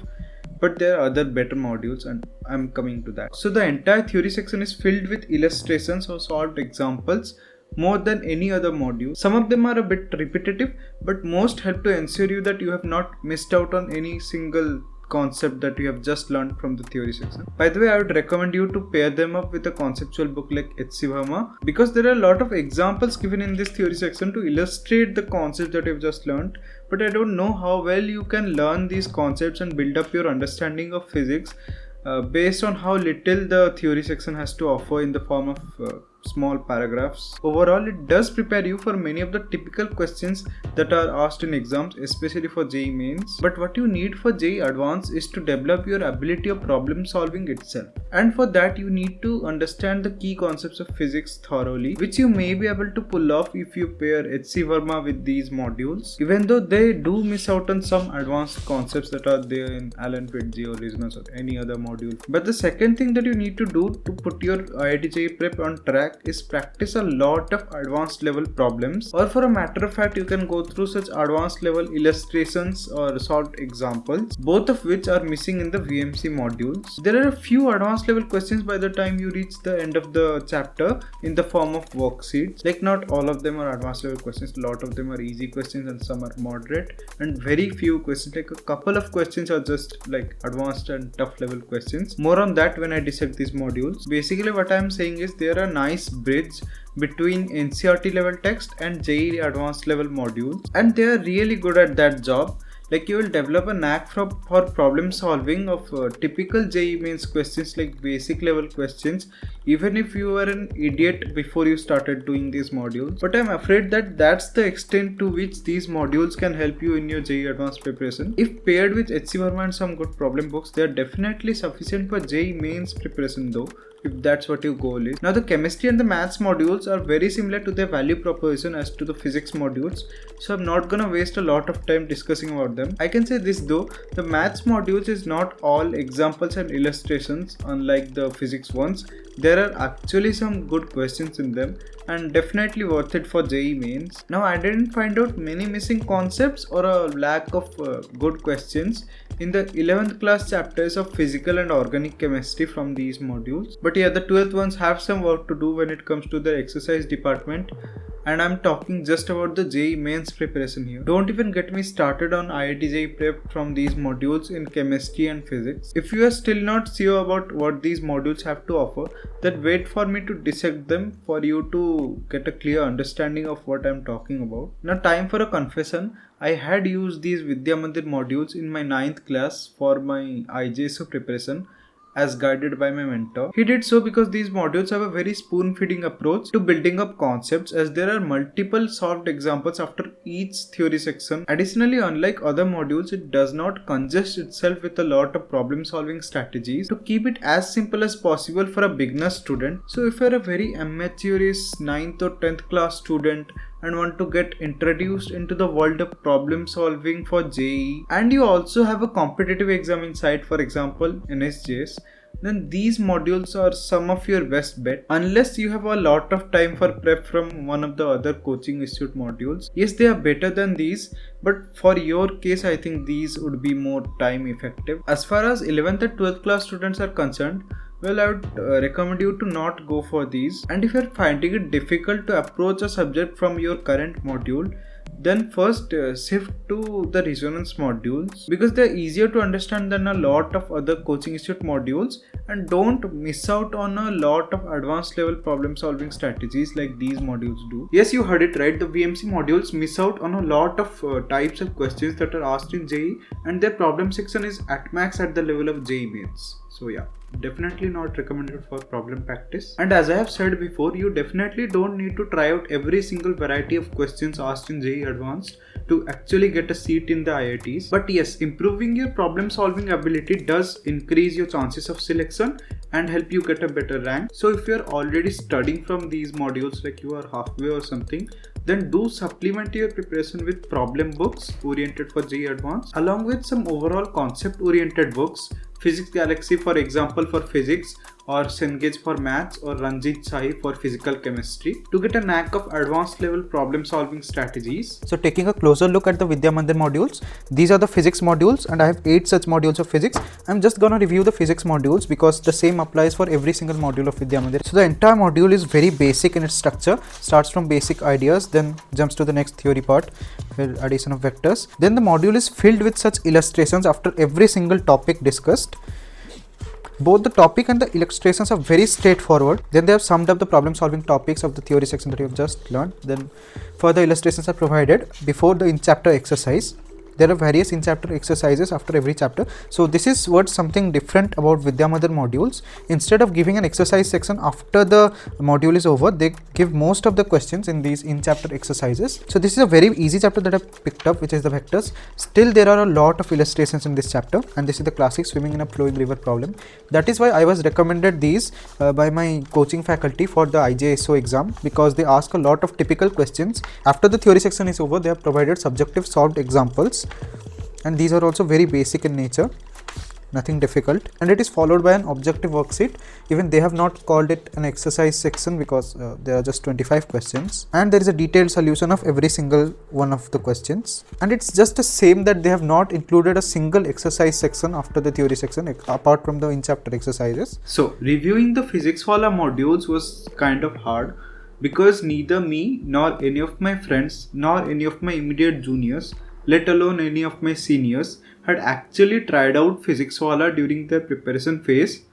But there are other better modules and I'm coming to that. So the entire theory section is filled with illustrations or solved examples more than any other module. Some of them are a bit repetitive, but most help to ensure you that you have not missed out on any single concept that you have just learned from the theory section. By the way, I would recommend you to pair them up with a conceptual book like H.C. Verma, because there are a lot of examples given in this theory section to illustrate the concept that you've just learned. But I don't know how well you can learn these concepts and build up your understanding of physics based on how little the theory section has to offer in the form of small paragraphs. Overall, it does prepare you for many of the typical questions that are asked in exams, especially for JEE mains. But what you need for JEE advanced is to develop your ability of problem solving itself. And for that, you need to understand the key concepts of physics thoroughly, which you may be able to pull off if you pair H.C. Verma with these modules, even though they do miss out on some advanced concepts that are there in Allen, FIITJEE or resonance or any other module. But the second thing that you need to do to put your IITJEE prep on track is practice a lot of advanced level problems, or for a matter of fact, you can go through such advanced level illustrations or solved examples, both of which are missing in the VMC modules. There are a few advanced level questions by the time you reach the end of the chapter in the form of worksheets. Like not all of them are advanced level questions, a lot of them are easy questions and some are moderate, and very few questions, like a couple of questions are just like advanced and tough level questions. More on that when I dissect these modules. Basically what I am saying is there are nice bridge between NCERT level text and JEE advanced level modules, and they are really good at that job. Like you will develop a knack for problem solving of typical JEE mains questions, like basic level questions, even if you were an idiot before you started doing these modules. But I'm afraid that that's the extent to which these modules can help you in your JEE advanced preparation. If paired with H.C. Verma and some good problem books, they are definitely sufficient for JEE mains preparation though, if that's what your goal is. Now the chemistry and the maths modules are very similar to their value proposition as to the physics modules, so I'm not gonna waste a lot of time discussing about them. I can say this though, the maths modules is not all examples and illustrations unlike the physics ones. There are actually some good questions in them and definitely worth it for JEE mains. Now I didn't find out many missing concepts or a lack of good questions in the 11th class chapters of physical and organic chemistry from these modules. But yeah, the 12th ones have some work to do when it comes to their exercise department, and I'm talking just about the JEE mains preparation here. Don't even get me started on IITJEE prep from these modules in chemistry and physics. If you are still not sure about what these modules have to offer, then wait for me to dissect them for you to get a clear understanding of what I'm talking about. Now time for a confession. I had used these VIDYAMANDIR modules in my 9th class for my IJSO preparation as guided by my mentor. He did so because these modules have a very spoon-feeding approach to building up concepts, as there are multiple solved examples after each theory section. Additionally, unlike other modules, it does not congest itself with a lot of problem-solving strategies to keep it as simple as possible for a beginner student. So if you're a very amateurish 9th or 10th class student and want to get introduced into the world of problem solving for JEE, and you also have a competitive exam in sight, for example NSJS, then these modules are some of your best bet, unless you have a lot of time for prep from one of the other coaching institute modules. Yes, they are better than these, but for your case I think these would be more time effective. As far as 11th and 12th class students are concerned, well, I would recommend you to not go for these. And if you're finding it difficult to approach a subject from your current module, then first shift to the resonance modules, because they're easier to understand than a lot of other coaching institute modules, and don't miss out on a lot of advanced level problem solving strategies like these modules do. Yes, you heard it right, the VMC modules miss out on a lot of types of questions that are asked in JEE, and their problem section is at max at the level of JEE mains. So yeah. definitely not recommended for problem practice. And as I have said before, you definitely don't need to try out every single variety of questions asked in JEE Advanced to actually get a seat in the IITs. But yes, improving your problem solving ability does increase your chances of selection and help you get a better rank. So if you're already studying from these modules, like you are halfway or something, then do supplement your preparation with problem books oriented for JEE Advanced, along with some overall concept oriented books, Physics Galaxy for example for physics, or Cengage for maths, or Ranjit Sai for physical chemistry, to get a knack of advanced level problem solving strategies. So taking a closer look at the VIDYAMANDIR modules, these are the physics modules, and I have 8 such modules of physics. I'm just gonna review the physics modules because the same applies for every single module of VIDYAMANDIR. So the entire module is very basic in its structure, starts from basic ideas, then jumps to the next theory part, addition of vectors. Then the module is filled with such illustrations after every single topic discussed. Both the topic and the illustrations are very straightforward. Then they have summed up the problem solving topics of the theory section that you have just learned. Then further illustrations are provided before the in chapter exercise. There are various in chapter exercises after every chapter. So this is what's something different about VIDYAMANDIR modules. Instead of giving an exercise section after the module is over, they give most of the questions in these in chapter exercises. So this is a very easy chapter that I picked up, which is the vectors. Still there are a lot of illustrations in this chapter, and this is the classic swimming in a flowing river problem. That is why I was recommended these by my coaching faculty for the IJSO exam, because they ask a lot of typical questions. After the theory section is over, they have provided subjective solved examples, and these are also very basic in nature, nothing difficult, and it is followed by an objective worksheet. Even they have not called it an exercise section because there are just 25 questions, and there is a detailed solution of every single one of the questions. And it's just the same that they have not included a single exercise section after the theory section apart from the in chapter exercises. So reviewing the Physicswallah modules was kind of hard, because neither me nor any of my friends nor any of my immediate juniors, let alone any of my seniors, had actually tried out Physicswallah during their preparation phase,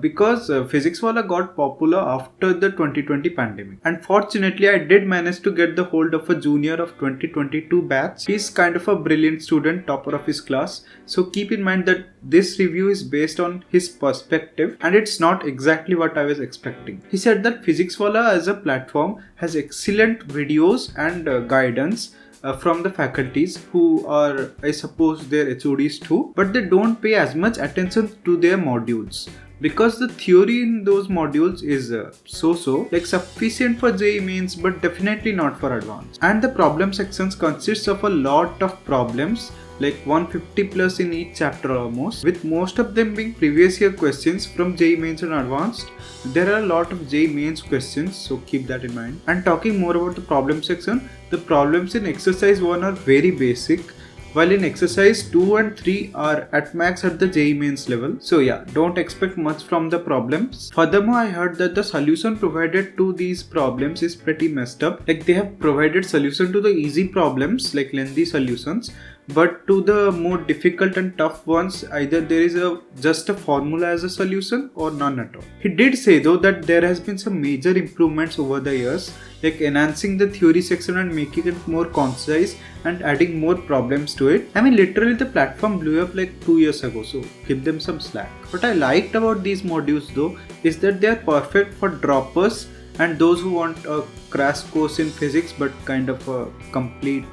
because Physicswallah got popular after the 2020 pandemic. And fortunately, I did manage to get the hold of a junior of 2022 batch. He's kind of a brilliant student, topper of his class. So keep in mind that this review is based on his perspective, and it's not exactly what I was expecting. He said that Physicswallah as a platform has excellent videos and guidance from the faculties, who are, I suppose, their HODs too, but they don't pay as much attention to their modules, because the theory in those modules is so-so, like sufficient for JEE mains but definitely not for advanced. And the problem sections consists of a lot of problems, like 150 plus in each chapter almost, with most of them being previous year questions from JEE mains and advanced. There are a lot of JEE mains questions, so keep that in mind. And talking more about the problem section, the problems in exercise 1 are very basic, while in exercise 2 and 3 are at max at the JEE mains level. So yeah, don't expect much from the problems. Furthermore, I heard that the solution provided to these problems is pretty messed up. Like, they have provided solution to the easy problems, like lengthy solutions, but to the more difficult and tough ones, either there is just a formula as a solution or none at all. He did say though that there has been some major improvements over the years, like enhancing the theory section and making it more concise and adding more problems to it. I mean, literally the platform blew up like 2 years ago, so give them some slack. What I liked about these modules though is that they are perfect for droppers and those who want a crash course in physics but kind of a complete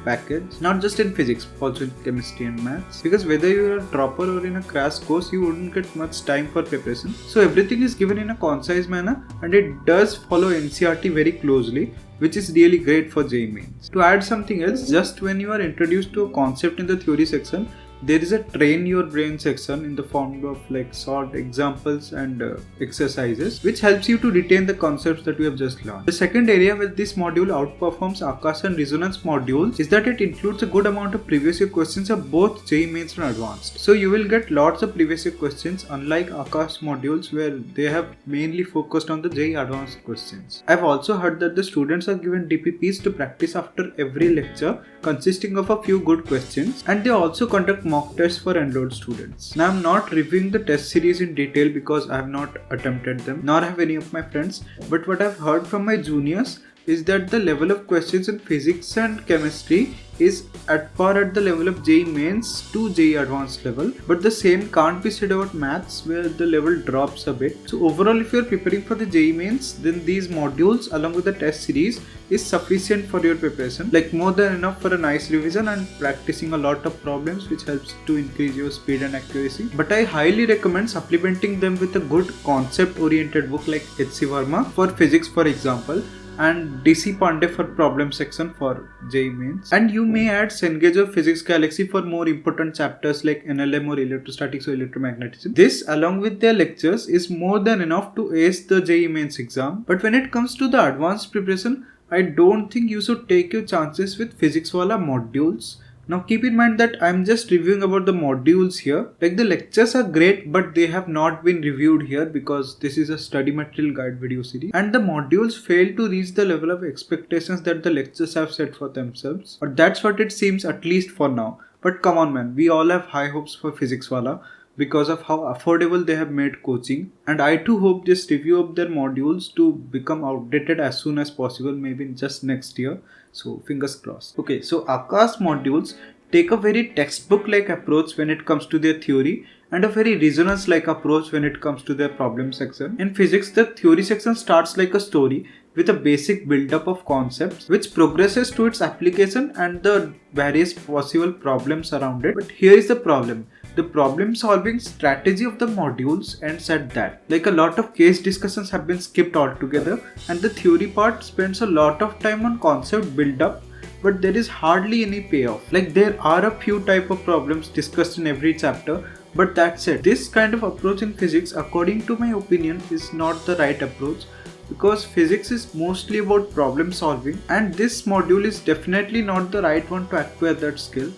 package, not just in physics, also in chemistry and maths, because whether you're a dropper or in a crash course, you wouldn't get much time for preparation. So everything is given in a concise manner, and it does follow NCERT very closely, which is really great for JEE mains. To add something else, just when you are introduced to a concept in the theory section, there is a train your brain section in the form of like short examples and exercises, which helps you to retain the concepts that we have just learned. The second area where this module outperforms Aakash and Resonance modules is that it includes a good amount of previous year questions of both JEE mains and advanced. So you will get lots of previous year questions, unlike Aakash modules where they have mainly focused on the JEE advanced questions. I've also heard that the students are given DPPs to practice after every lecture, consisting of a few good questions, and they also conduct mock tests for enrolled students. Now, I'm not reviewing the test series in detail because I have not attempted them, nor have any of my friends, but what I've heard from my juniors, is that the level of questions in physics and chemistry is at par at the level of JEE mains to JEE advanced level, but the same can't be said about maths where the level drops a bit. So overall, if you're preparing for the JEE mains, then these modules along with the test series is sufficient for your preparation, like more than enough for a nice revision and practicing a lot of problems, which helps to increase your speed and accuracy. But I highly recommend supplementing them with a good concept oriented book like H.C. Verma for physics, for example, and D.C. Pandey for problem section for JEE mains. And you may add Cengage or Physics Galaxy for more important chapters like NLM or electrostatics or electromagnetism. This, along with their lectures, is more than enough to ace the JEE mains exam. But when it comes to the advanced preparation, I don't think you should take your chances with Physicswallah modules. Now keep in mind that I'm just reviewing about the modules here. Like the lectures are great, but they have not been reviewed here because this is a study material guide video series. And the modules fail to reach the level of expectations that the lectures have set for themselves. Or that's what it seems, at least for now. But come on man, we all have high hopes for Physicswallah because of how affordable they have made coaching, and I too hope this review of their modules to become outdated as soon as possible, maybe just next year. So fingers crossed. Okay, so Aakash modules take a very textbook like approach when it comes to their theory and a very resonance like approach when it comes to their problem section. In physics, the theory section starts like a story with a basic build-up of concepts which progresses to its application and the various possible problems around it. But here is the problem. The problem solving strategy of the modules ends at that. Like a lot of case discussions have been skipped altogether, and the theory part spends a lot of time on concept build-up, but there is hardly any payoff. Like there are a few type of problems discussed in every chapter, but that's it. This kind of approach in physics, according to my opinion, is not the right approach, because physics is mostly about problem solving, and this module is definitely not the right one to acquire that skill.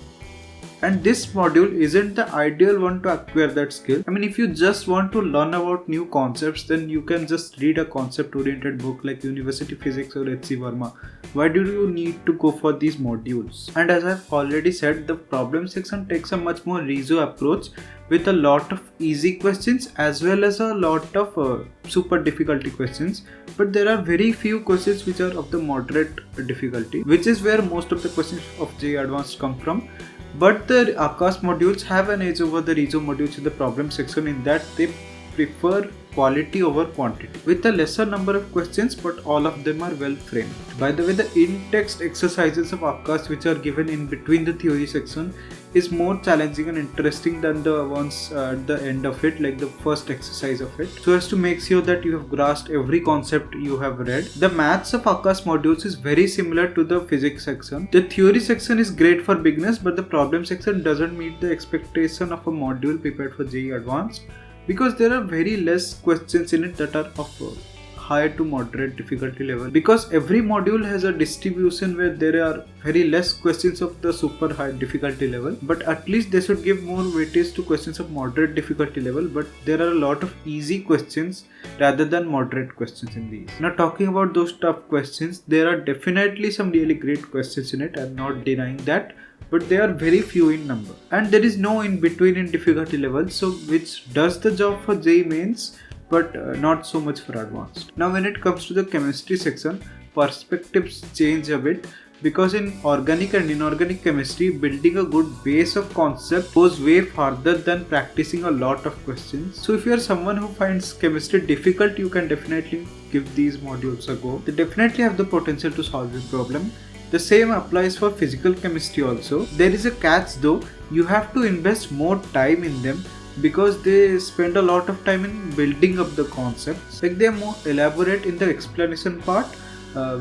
And this module isn't the ideal one to acquire that skill. I mean, if you just want to learn about new concepts, then you can just read a concept oriented book like University Physics or H.C. Verma. Why do you need to go for these modules? And as I've already said, the problem section takes a much more Reso approach with a lot of easy questions as well as a lot of super difficulty questions. But there are very few questions which are of the moderate difficulty, which is where most of the questions of JEE Advanced come from. But the Aakash modules have an edge over the Reso modules in the problem section in that they prefer quality over quantity with a lesser number of questions, but all of them are well framed. By the way, the in-text exercises of Aakash which are given in between the theory section is more challenging and interesting than the ones at the end of it, like the first exercise of it, so as to make sure that you have grasped every concept you have read. The maths of Aakash modules is very similar to the physics section. The theory section is great for beginners, but the problem section doesn't meet the expectation of a module prepared for JEE Advanced, because there are very less questions in it that are of high to moderate difficulty level, because every module has a distribution where there are very less questions of the super high difficulty level, but at least they should give more weightage to questions of moderate difficulty level. But there are a lot of easy questions rather than moderate questions in these. Now talking about those tough questions, there are definitely some really great questions in it, I'm not denying that, but they are very few in number, and there is no in between in difficulty level, so which does the job for JEE mains, but not so much for advanced. Now when it comes to the chemistry section, perspectives change a bit, because in organic and inorganic chemistry, building a good base of concept goes way farther than practicing a lot of questions. So if you are someone who finds chemistry difficult, you can definitely give these modules a go. They definitely have the potential to solve this problem. The same applies for physical chemistry also. There is a catch though, you have to invest more time in them, because they spend a lot of time in building up the concepts. Like they are more elaborate in the explanation part,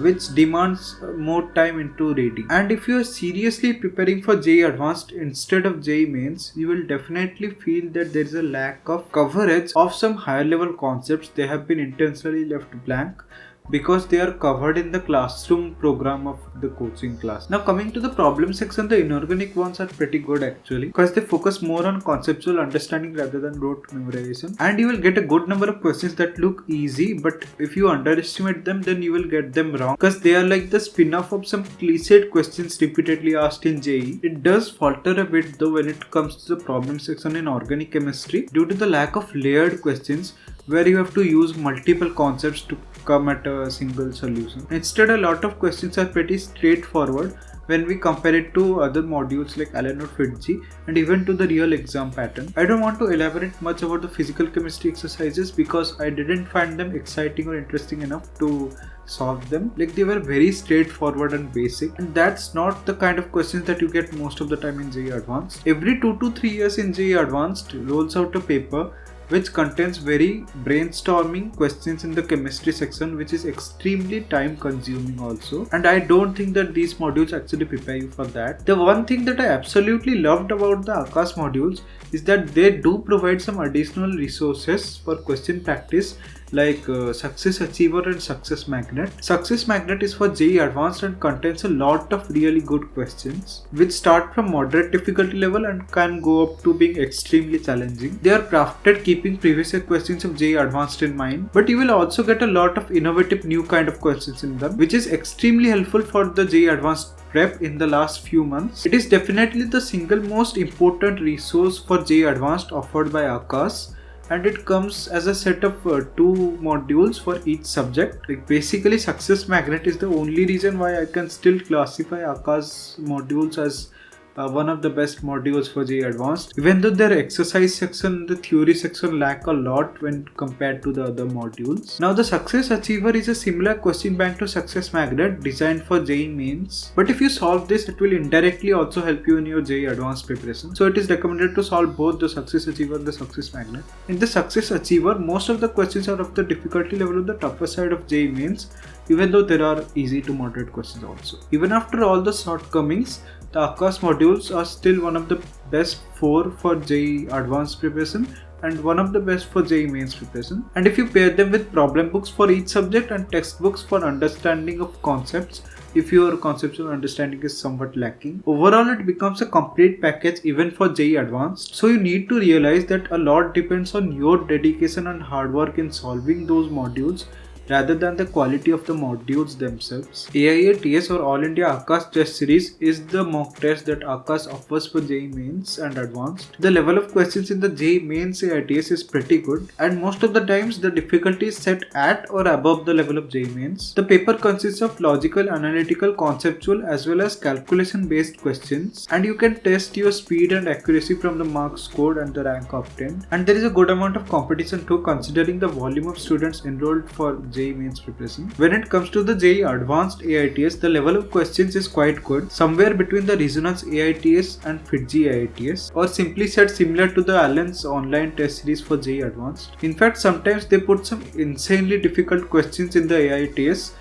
which demands more time into reading. And if you are seriously preparing for JEE Advanced instead of JEE Mains, you will definitely feel that there is a lack of coverage of some higher level concepts. They have been intentionally left blank because they are covered in the classroom program of the coaching class. Now coming to the problem section, the inorganic ones are pretty good actually, because they focus more on conceptual understanding rather than rote memorization, and you will get a good number of questions that look easy, but if you underestimate them, then you will get them wrong, because they are like the spin-off of some cliched questions repeatedly asked in JEE. It does falter a bit though when it comes to the problem section in organic chemistry due to the lack of layered questions where you have to use multiple concepts to come at a single solution. Instead, a lot of questions are pretty straightforward when we compare it to other modules like Allen or FIITJEE and even to the real exam pattern. I don't want to elaborate much about the physical chemistry exercises because I didn't find them exciting or interesting enough to solve them. Like, they were very straightforward and basic, and that's not the kind of questions that you get most of the time in JEE Advanced. Every 2 to 3 years in JEE Advanced rolls out a paper which contains very brainstorming questions in the chemistry section, which is extremely time consuming also, and I don't think that these modules actually prepare you for that. The one thing that I absolutely loved about the Aakash modules is that they do provide some additional resources for question practice, like Success Achiever and Success Magnet. Success Magnet is for JEE Advanced and contains a lot of really good questions which start from moderate difficulty level and can go up to being extremely challenging. They are crafted keeping previous year questions of JEE Advanced in mind, but you will also get a lot of innovative new kind of questions in them, which is extremely helpful for the JEE Advanced prep in the last few months. It is definitely the single most important resource for JEE Advanced offered by Aakash, and it comes as a set of 2 modules for each subject. Like, basically, Success Magnet is the only reason why I can still classify Aakash modules as one of the best modules for JEE Advanced, even though their exercise section and the theory section lack a lot when compared to the other modules. Now, the Success Achiever is a similar question bank to Success Magnet designed for JEE Mains, but if you solve this, it will indirectly also help you in your JEE Advanced preparation. So it is recommended to solve both the Success Achiever and the Success Magnet. In the Success Achiever, most of the questions are of the difficulty level of the tougher side of JEE Mains, even though there are easy to moderate questions also. Even after all the shortcomings, the Aakash modules are still one of the best 4 for JEE Advanced preparation and one of the best for JEE Mains preparation. And if you pair them with problem books for each subject and textbooks for understanding of concepts, if your conceptual understanding is somewhat lacking, overall it becomes a complete package even for JEE Advanced. So you need to realize that a lot depends on your dedication and hard work in solving those modules rather than the quality of the modules themselves. AIATS or All India Aakash Test Series is the mock test that Aakash offers for JEE Mains and Advanced. The level of questions in the JEE Mains AITS is pretty good, and most of the times the difficulty is set at or above the level of JEE Mains. The paper consists of logical, analytical, conceptual as well as calculation based questions, and you can test your speed and accuracy from the marks scored and the rank obtained. And there is a good amount of competition too, considering the volume of students enrolled for JEE Mains preparation. When it comes to the JEE Advanced AITS, the level of questions is quite good, somewhere between the Resonance AITS and FIITJEE AITS, or simply said similar to the Allen's online test series for JEE Advanced. In fact, sometimes they put some insanely difficult questions in the AITS,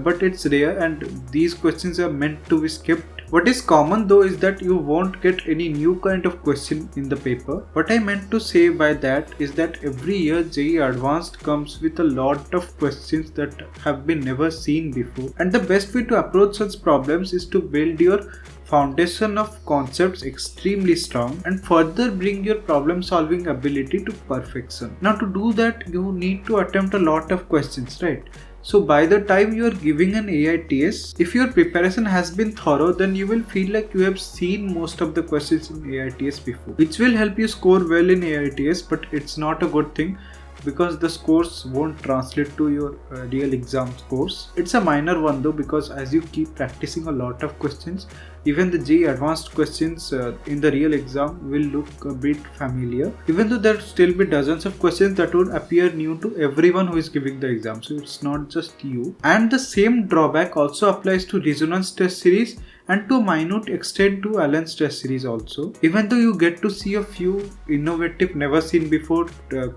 but it's rare and these questions are meant to be skipped. What is common though is that you won't get any new kind of question in the paper. What I meant to say by that is that every year JEE Advanced comes with a lot of questions that have been never seen before, and the best way to approach such problems is to build your foundation of concepts extremely strong and further bring your problem solving ability to perfection. Now, to do that you need to attempt a lot of questions, right? So by the time you are giving an AITS, if your preparation has been thorough, then you will feel like you have seen most of the questions in AITS before, which will help you score well in AITS, but it's not a good thing because the scores won't translate to your real exam scores. It's a minor one though, because as you keep practicing a lot of questions, even the JEE Advanced questions in the real exam will look a bit familiar, even though there will still be dozens of questions that would appear new to everyone who is giving the exam, so it's not just you. And the same drawback also applies to Resonance test series and to a minute extent to Allen's test series also. Even though you get to see a few innovative, never seen before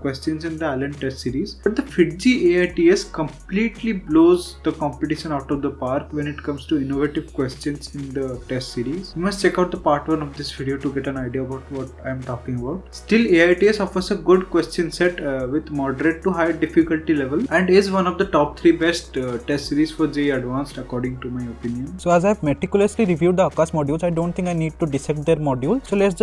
questions in the Allen test series, but the FIITJEE AITS completely blows the competition out of the park when it comes to innovative questions in the test series. You must check out the part 1 of this video to get an idea about what I am talking about. Still, AITS offers a good question set with moderate to high difficulty level and is one of the top 3 best test series for JEE Advanced according to my opinion. So as I have meticulously previously reviewed the Aakash modules. I don't think I need to dissect their module. So let's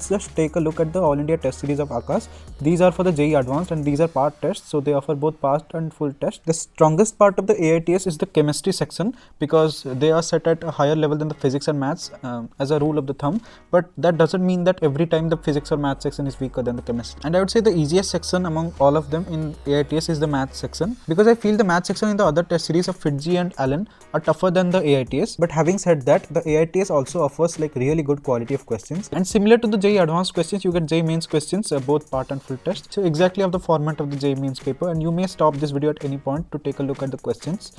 just take a look at the All India test series of Aakash. These are for the JEE Advanced and these are part tests, so they offer both past and full test. The strongest part of the AITS is the chemistry section because they are set at a higher level than the physics and maths as a rule of the thumb, but that doesn't mean that every time the physics or maths section is weaker than the chemistry. And I would say the easiest section among all of them in AITS is the maths section, because I feel the maths section in the other test series of FIITJEE and Allen are tougher than the AITS. But having said that, the AITS also offers like really good quality of questions, and similar to the JEE Advanced questions, you get JEE Mains questions, both part and full test. So exactly of the format of the JEE Mains paper, and you may stop this video at any point to take a look at the questions.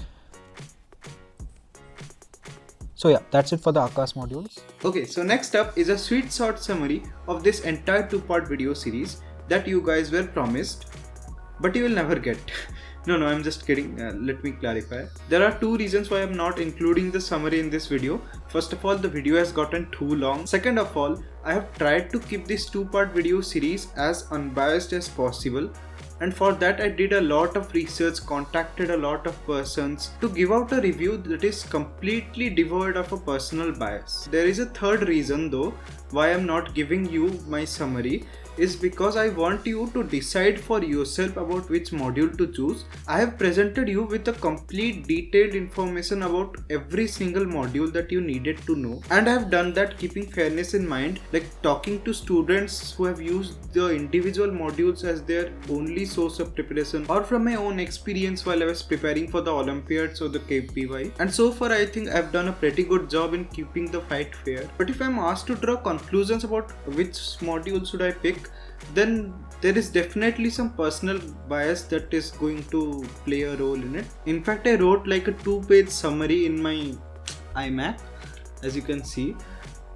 So yeah, that's it for the Aakash modules. Okay, so next up is a sweet short summary of this entire 2-part video series that you guys were promised, but you will never get. No, I'm just kidding. Let me clarify. There are 2 reasons why I'm not including the summary in this video. First of all, the video has gotten too long. Second of all, I have tried to keep this 2-part video series as unbiased as possible. And for that I did a lot of research, contacted a lot of persons to give out a review that is completely devoid of a personal bias. There is a third reason though why I'm not giving you my summary, is because I want you to decide for yourself about which module to choose. I have presented you with a complete detailed information about every single module that you needed to know, and I have done that keeping fairness in mind, like talking to students who have used the individual modules as their only source of preparation, or from my own experience while I was preparing for the Olympiads or the KPY. And so far I think I've done a pretty good job in keeping the fight fair. But if I'm asked to draw conclusions about which module should I pick, then there is definitely some personal bias that is going to play a role in it. In fact, I wrote like a 2-page summary in my iMac, as you can see.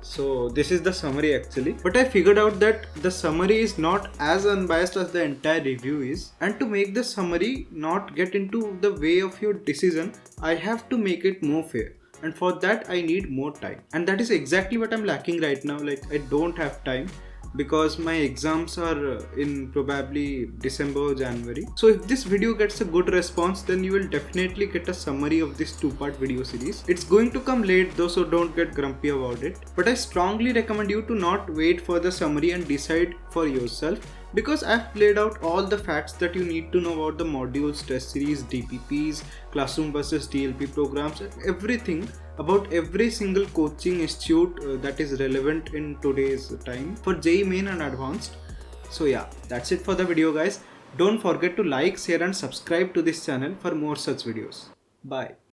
So this is the summary actually, but I figured out that the summary is not as unbiased as the entire review is, and to make the summary not get into the way of your decision, I have to make it more fair. And for that I need more time, and that is exactly what I'm lacking right now. Like, I don't have time because my exams are in probably December or January. So if this video gets a good response, then you will definitely get a summary of this 2-part video series. It's going to come late though, so don't get grumpy about it. But I strongly recommend you to not wait for the summary and decide for yourself, because I've laid out all the facts that you need to know about the modules, test series, DPPs, classroom versus DLP programs, and everything about every single coaching institute that is relevant in today's time for JEE Main and Advanced. So yeah, that's it for the video guys. Don't forget to like, share and subscribe to this channel for more such videos. Bye.